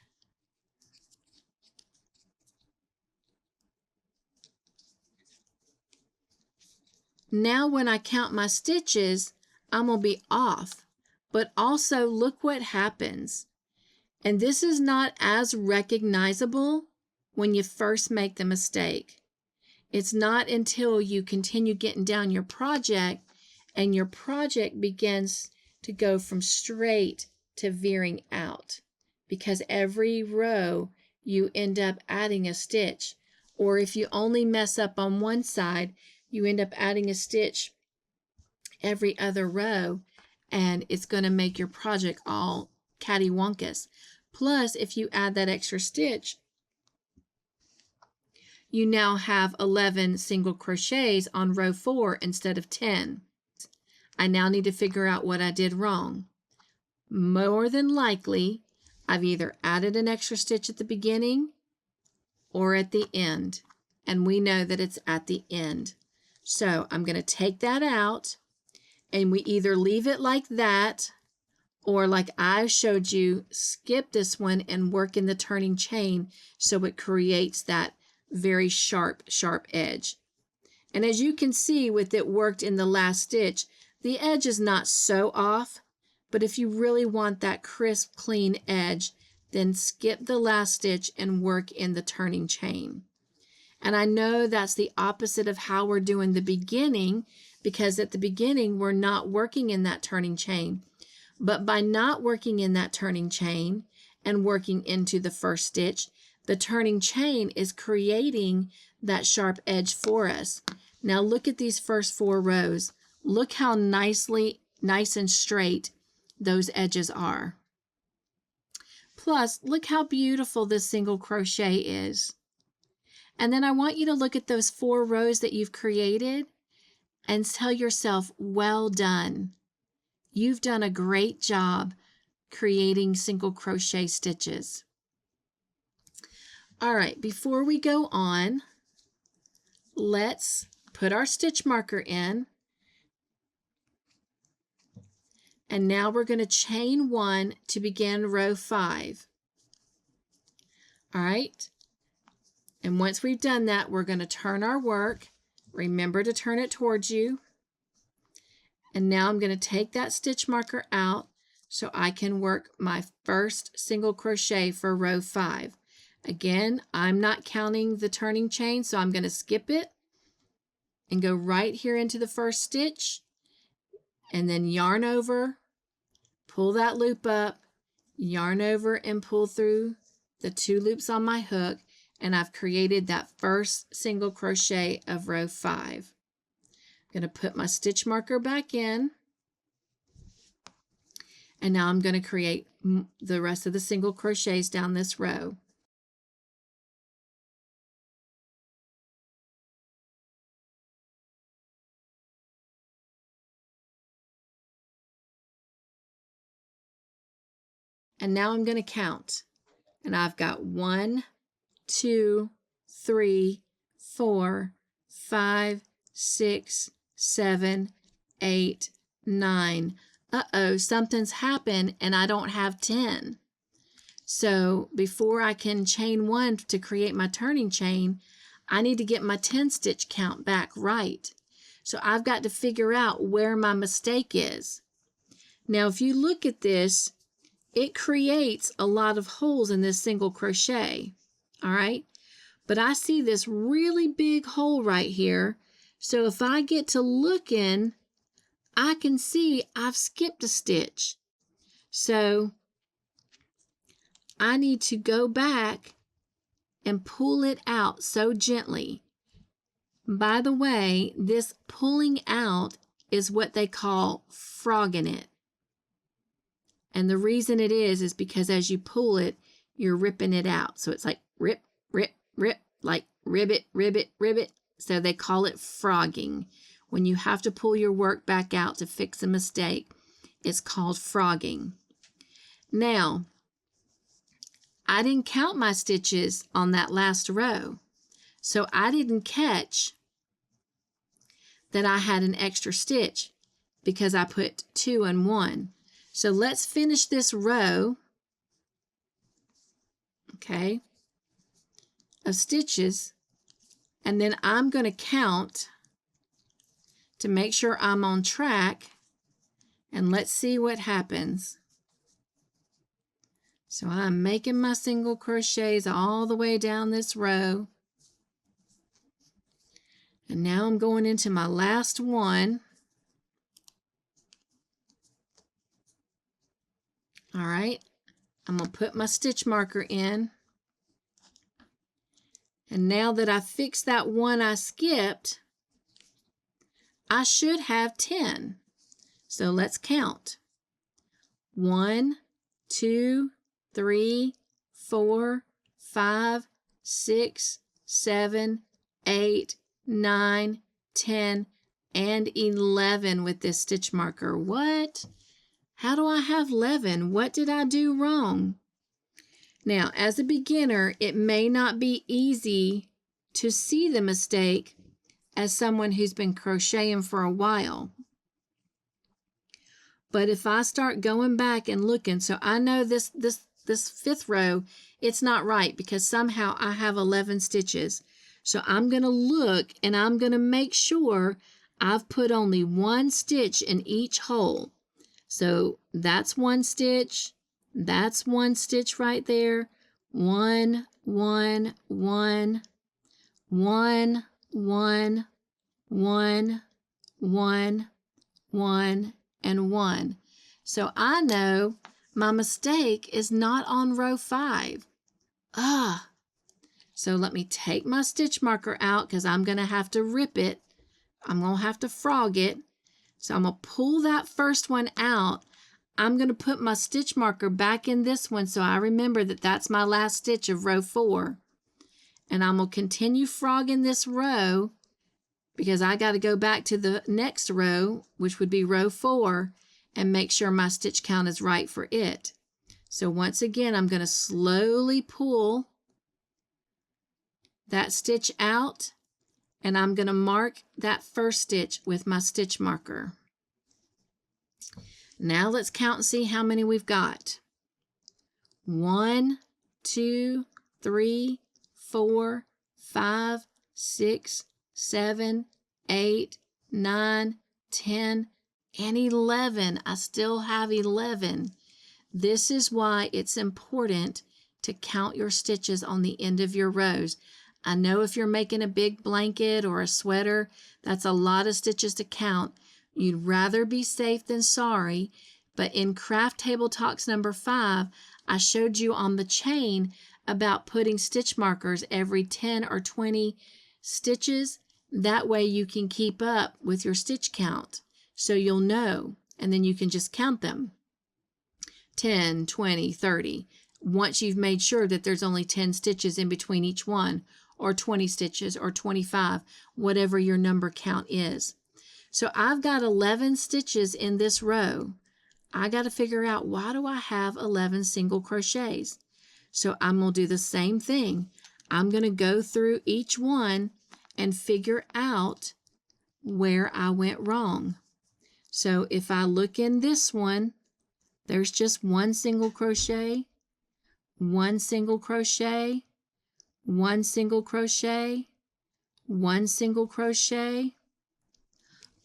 now when I count my stitches, I'm going to be off. But also look what happens. And this is not as recognizable when you first make the mistake. It's not until you continue getting down your project and your project begins to go from straight to veering out, because every row you end up adding a stitch, or if you only mess up on one side, you end up adding a stitch every other row, and it's going to make your project all cattywampus. Plus, if you add that extra stitch, you now have 11 single crochets on row 4 instead of 10. I now need to figure out what I did wrong. More than likely, I've either added an extra stitch at the beginning or at the end, and we know that it's at the end. So I'm going to take that out, and we either leave it like that, or like I showed you, skip this one and work in the turning chain so it creates that very sharp edge. And as you can see, with it worked in the last stitch, the edge is not so off, but if you really want that crisp, clean edge, then skip the last stitch and work in the turning chain. And I know that's the opposite of how we're doing the beginning, because at the beginning we're not working in that turning chain. But by not working in that turning chain and working into the first stitch, the turning chain is creating that sharp edge for us. Now look at these first 4 rows. Look how nice and straight those edges are. Plus, look how beautiful this single crochet is. And then I want you to look at those 4 rows that you've created and tell yourself, well done. You've done a great job creating single crochet stitches. All right, before we go on, let's put our stitch marker in. And now we're going to chain 1 to begin row 5. All right. And once we've done that, we're going to turn our work. Remember to turn it towards you. And now I'm going to take that stitch marker out so I can work my first single crochet for row 5. Again, I'm not counting the turning chain, so I'm going to skip it and go right here into the first stitch, and then yarn over, pull that loop up, yarn over and pull through the 2 loops on my hook, and I've created that first single crochet of row 5. I'm going to put my stitch marker back in, and now I'm going to create the rest of the single crochets down this row. And now I'm going to count. And I've got 1, 2, 3, 4, 5, 6, 7, 8, 9. Uh-oh, something's happened and I don't have 10. So before I can chain 1 to create my turning chain, I need to get my 10 stitch count back right. So I've got to figure out where my mistake is. Now if you look at this, it creates a lot of holes in this single crochet. All right, but I see this really big hole right here. So if I get to looking, I can see I've skipped a stitch. So I need to go back and pull it out so gently. By the way, this pulling out is what they call frogging it. And the reason it is because as you pull it, you're ripping it out. So it's like rip, rip, rip, like ribbit, ribbit, ribbit. So they call it frogging. When you have to pull your work back out to fix a mistake, it's called frogging. Now, I didn't count my stitches on that last row, so I didn't catch that I had an extra stitch because I put 2 and 1. So let's finish this row, okay, of stitches, and then I'm going to count to make sure I'm on track, and let's see what happens. So I'm making my single crochets all the way down this row. And now I'm going into my last one. All right, I'm going to put my stitch marker in. And now that I fixed that one I skipped, I should have 10. So let's count. 1, 2, 3, 4, 5, 6, 7, 8, 9, 10, and 11 with this stitch marker. What? How do I have 11? What did I do wrong? Now, as a beginner, it may not be easy to see the mistake as someone who's been crocheting for a while. But if I start going back and looking, so I know this 5th row, it's not right because somehow I have 11 stitches. So I'm going to look and I'm going to make sure I've put only 1 stitch in each hole. So that's 1 stitch, that's 1 stitch right there, 1, 1, 1, 1, 1, 1, 1, 1, and 1. So I know my mistake is not on row 5. So let me take my stitch marker out because I'm going to have to rip it. I'm going to have to frog it. So I'm going to pull that first one out. I'm going to put my stitch marker back in this one so I remember that that's my last stitch of row 4. And I'm going to continue frogging this row because I got to go back to the next row, which would be row 4, and make sure my stitch count is right for it. So once again, I'm going to slowly pull that stitch out, and I'm going to mark that first stitch with my stitch marker. Now let's count and see how many we've got. 1, 2, 3, 4, 5, 6, 7, 8, 9, 10, and 11. I still have 11. This is why it's important to count your stitches on the end of your rows. I know if you're making a big blanket or a sweater, that's a lot of stitches to count. You'd rather be safe than sorry, but in Craft Table Talks number 5, I showed you on the chain about putting stitch markers every 10 or 20 stitches. That way you can keep up with your stitch count, so you'll know, and then you can just count them. 10, 20, 30. Once you've made sure that there's only 10 stitches in between each one, or 20 stitches, or 25, whatever your number count is. So I've got 11 stitches in this row. I got to figure out, why do I have 11 single crochets? So I'm going to do the same thing. I'm going to go through each one and figure out where I went wrong. So if I look in this one, there's just one single crochet, one single crochet, one single crochet, one single crochet.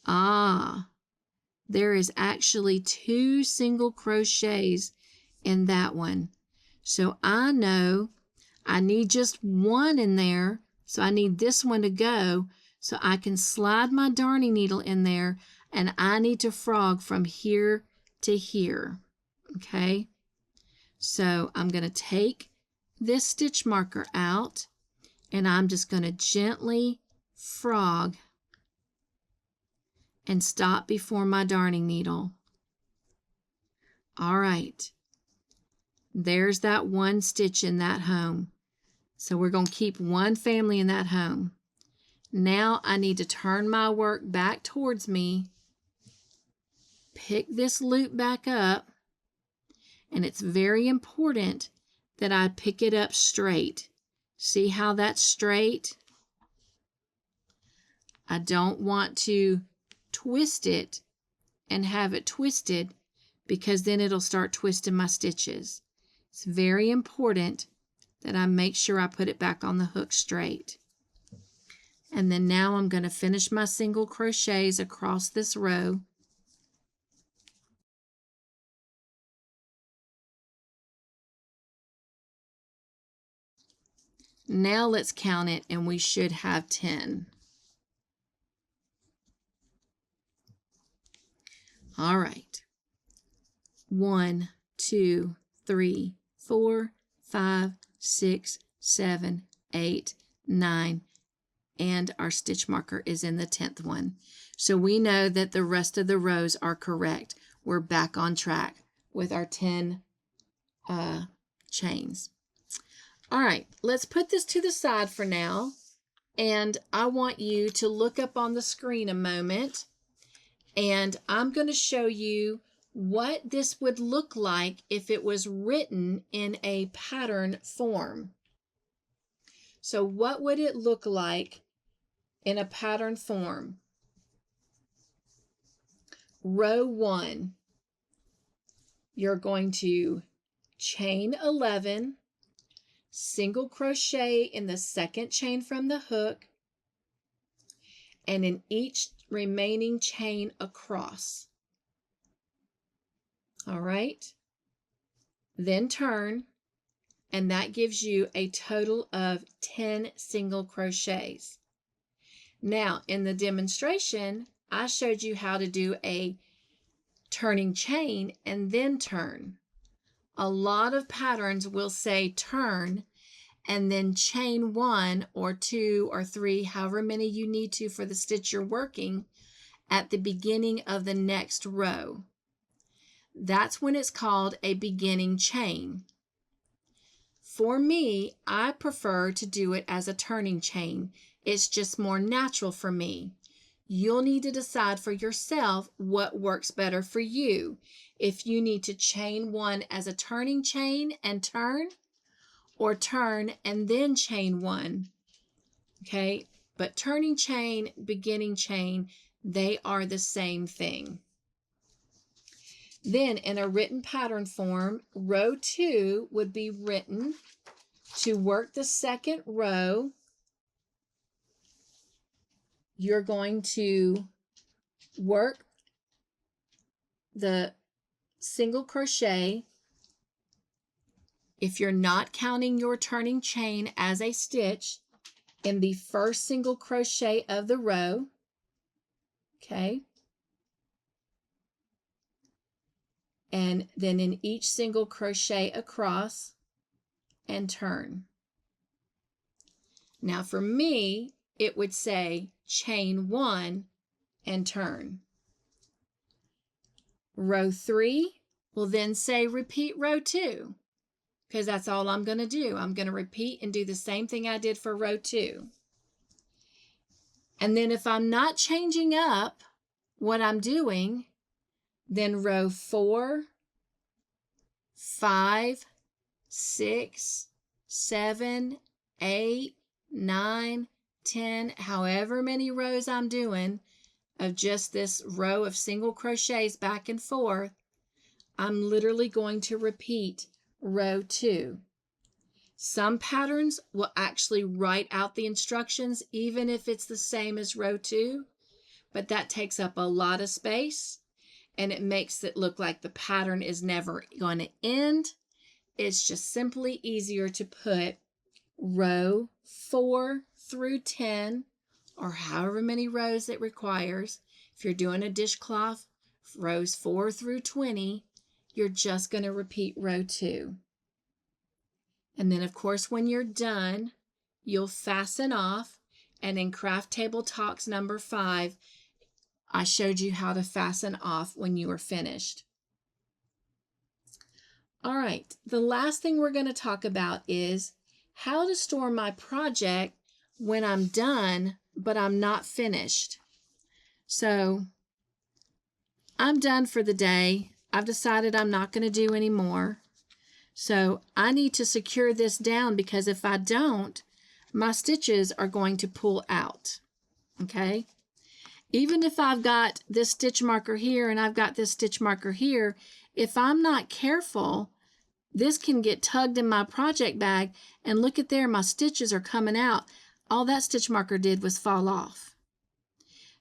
Ah, there is actually 2 single crochets in that one. So I know I need just one in there. So I need this one to go so I can slide my darning needle in there, and I need to frog from here to here. Okay, so I'm going to take this stitch marker out, and I'm just going to gently frog and stop before my darning needle. All right, there's that one stitch in that home. So we're going to keep one family in that home. Now I need to turn my work back towards me, pick this loop back up, and it's very important that I pick it up straight. See how that's straight? I don't want to twist it and have it twisted, because then it'll start twisting my stitches. It's very important that I make sure I put it back on the hook straight. And then now I'm going to finish my single crochets across this row. Now let's count it, and we should have 10. All right. 1, 2, 3, 4, 5, 6, 7, 8, 9, and our stitch marker is in the 10th one. So we know that the rest of the rows are correct. We're back on track with our 10 chains. All right, let's put this to the side for now, and I want you to look up on the screen a moment, and I'm going to show you what this would look like if it was written in a pattern form. So what would it look like in a pattern form? Row 1, you're going to chain 11, single crochet in the second chain from the hook, and in each remaining chain across. All right, then turn, and that gives you a total of 10 single crochets. Now, in the demonstration, I showed you how to do a turning chain and then turn. A lot of patterns will say turn and then chain 1 or 2 or 3, however many you need to for the stitch you're working, at the beginning of the next row. That's when it's called a beginning chain. For me, I prefer to do it as a turning chain. It's just more natural for me. You'll need to decide for yourself what works better for you. If you need to chain 1 as a turning chain and turn, or turn and then chain 1. Okay, but turning chain, beginning chain, they are the same thing. Then in a written pattern form, row 2 would be written to work the second row. You're going to work the single crochet. If you're not counting your turning chain as a stitch, in the first single crochet of the row, okay? And then in each single crochet across and turn. Now for me, it would say chain 1 and turn. Row 3 will then say repeat row 2, because that's all I'm going to do. I'm going to repeat and do the same thing I did for row 2. And then if I'm not changing up what I'm doing, then row 4, 5, 6, 7, 8, 9, 10, however many rows I'm doing of just this row of single crochets back and forth, I'm literally going to repeat row 2. Some patterns will actually write out the instructions even if it's the same as row 2, but that takes up a lot of space and it makes it look like the pattern is never going to end. It's just simply easier to put row 4 through 10 or however many rows it requires. If you're doing a dishcloth, rows 4 through 20, you're just going to repeat row 2. And then, of course, when you're done, you'll fasten off. And in Craft Table Talks number 5, I showed you how to fasten off when you are finished. All right, the last thing we're going to talk about is how to store my project when I'm done, but I'm not finished. So I'm done for the day. I've decided I'm not going to do any more. So I need to secure this down because if I don't, my stitches are going to pull out. Okay? Even if I've got this stitch marker here and I've got this stitch marker here, if I'm not careful, this can get tugged in my project bag and look at there, my stitches are coming out. All that stitch marker did was fall off.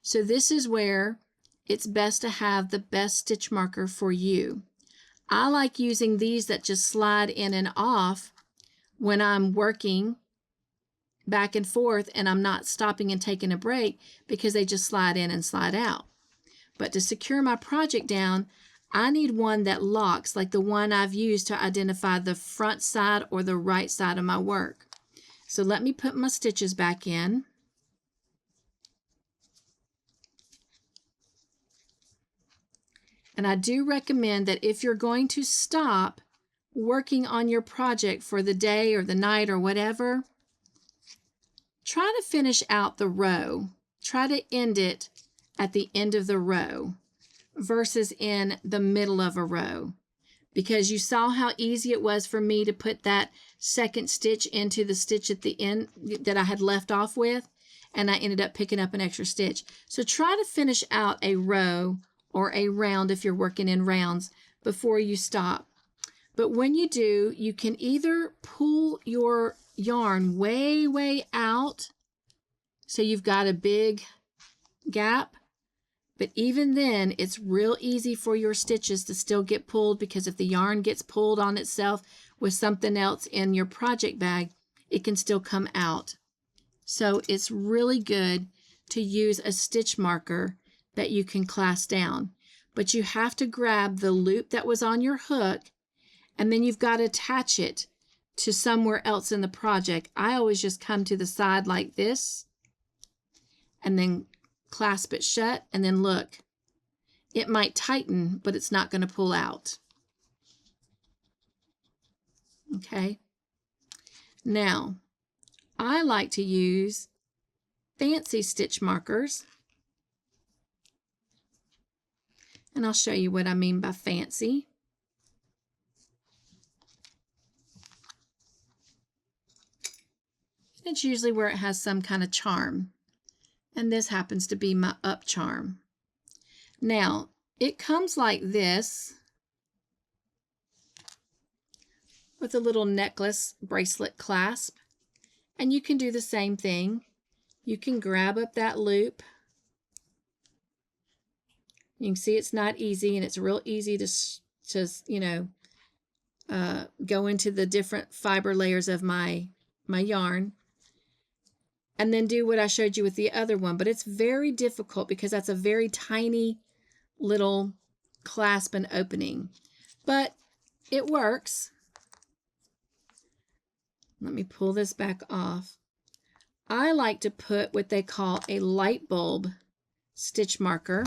So this is where it's best to have the best stitch marker for you. I like using these that just slide in and off when I'm working back and forth and I'm not stopping and taking a break because they just slide in and slide out. But to secure my project down, I need one that locks, like the one I've used to identify the front side or the right side of my work. So let me put my stitches back in. And I do recommend that if you're going to stop working on your project for the day or the night or whatever, try to finish out the row. Try to end it at the end of the row versus in the middle of a row. Because you saw how easy it was for me to put that second stitch into the stitch at the end that I had left off with, and I ended up picking up an extra stitch. So try to finish out a row or a round if you're working in rounds before you stop. But when you do, you can either pull your yarn way, way out so you've got a big gap, but even then it's real easy for your stitches to still get pulled because if the yarn gets pulled on itself with something else in your project bag, it can still come out. So it's really good to use a stitch marker that you can clasp down. But you have to grab the loop that was on your hook and then you've got to attach it to somewhere else in the project. I always just come to the side like this and then clasp it shut and then look. It might tighten, but it's not going to pull out. Okay. Now, I like to use fancy stitch markers. And I'll show you what I mean by fancy. It's usually where it has some kind of charm. And this happens to be my up charm. Now, it comes like this with a little necklace bracelet clasp. And you can do the same thing. You can grab up that loop. You can see it's not easy, and it's real easy to go into the different fiber layers of my yarn. And then do what I showed you with the other one. But it's very difficult because that's a very tiny little clasp and opening. But it works. Let me pull this back off. I like to put what they call a light bulb stitch marker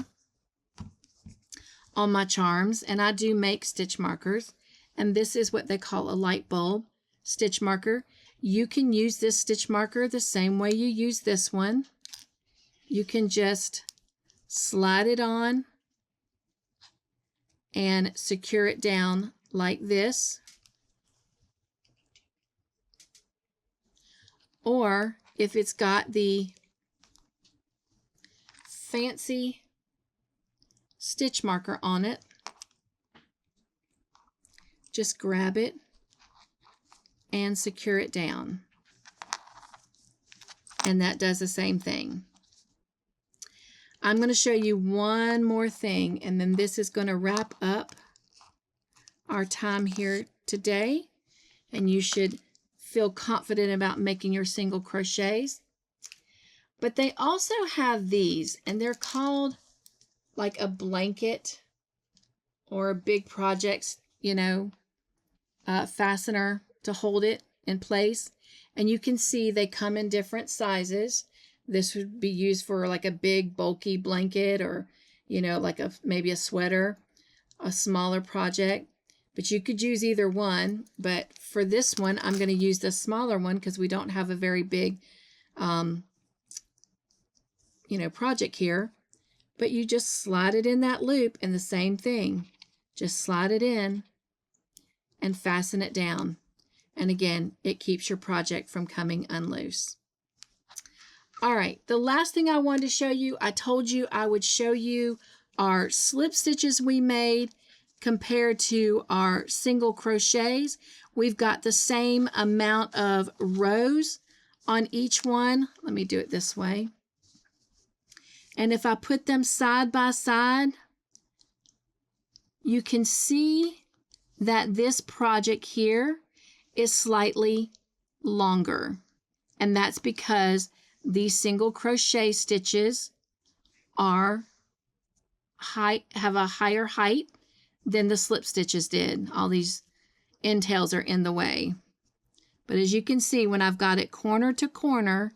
on my charms, and I do make stitch markers, and this is what they call a light bulb stitch marker. You can use this stitch marker the same way you use this one. You can just slide it on and secure it down like this. Or if it's got the fancy stitch marker on it, just grab it and secure it down. And that does the same thing. I'm going to show you one more thing, and then this is going to wrap up our time here today, and you should feel confident about making your single crochets. But they also have these, and they're called like a blanket or a big project, fastener to hold it in place. And you can see they come in different sizes. This would be used for like a big bulky blanket, or like maybe a sweater, a smaller project. But you could use either one. But for this one, I'm going to use the smaller one because we don't have a very big project here. But you just slide it in that loop, and the same thing. Just slide it in and fasten it down. And again, it keeps your project from coming unloose. All right, the last thing I wanted to show you, I told you I would show you our slip stitches we made compared to our single crochets. We've got the same amount of rows on each one. Let me do it this way. And if I put them side by side, you can see that this project here is slightly longer. And that's because these single crochet stitches have a higher height than the slip stitches did. All these end tails are in the way. But as you can see, when I've got it corner to corner,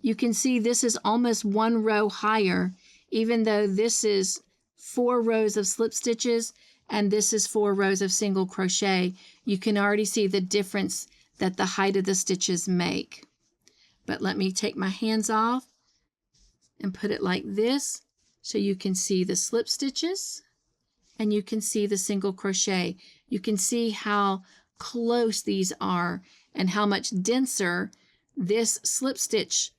you can see this is almost one row higher, even though this is 4 rows of slip stitches and this is 4 rows of single crochet. You can already see the difference that the height of the stitches make. But let me take my hands off and put it like this so you can see the slip stitches and you can see the single crochet. You can see how close these are and how much denser this slip stitch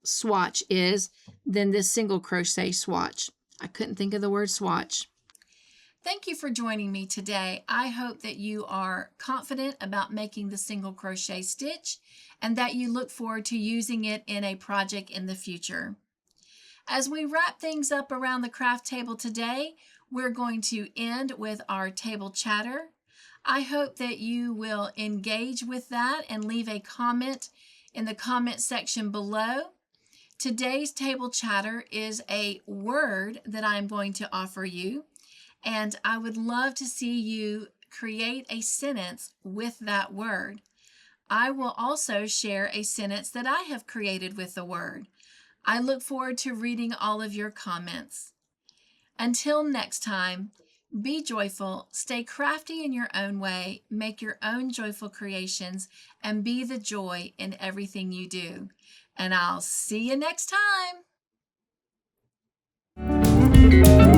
swatch is than this single crochet swatch. I couldn't think of the word swatch. Thank you for joining me today. I hope that you are confident about making the single crochet stitch and that you look forward to using it in a project in the future. As we wrap things up around the craft table today, we're going to end with our table chatter. I hope that you will engage with that and leave a comment in the comment section below. Today's table chatter is a word that I'm going to offer you, and I would love to see you create a sentence with that word. I will also share a sentence that I have created with the word. I look forward to reading all of your comments. Until next time, be joyful, stay crafty in your own way, make your own joyful creations, and be the joy in everything you do. And I'll see you next time.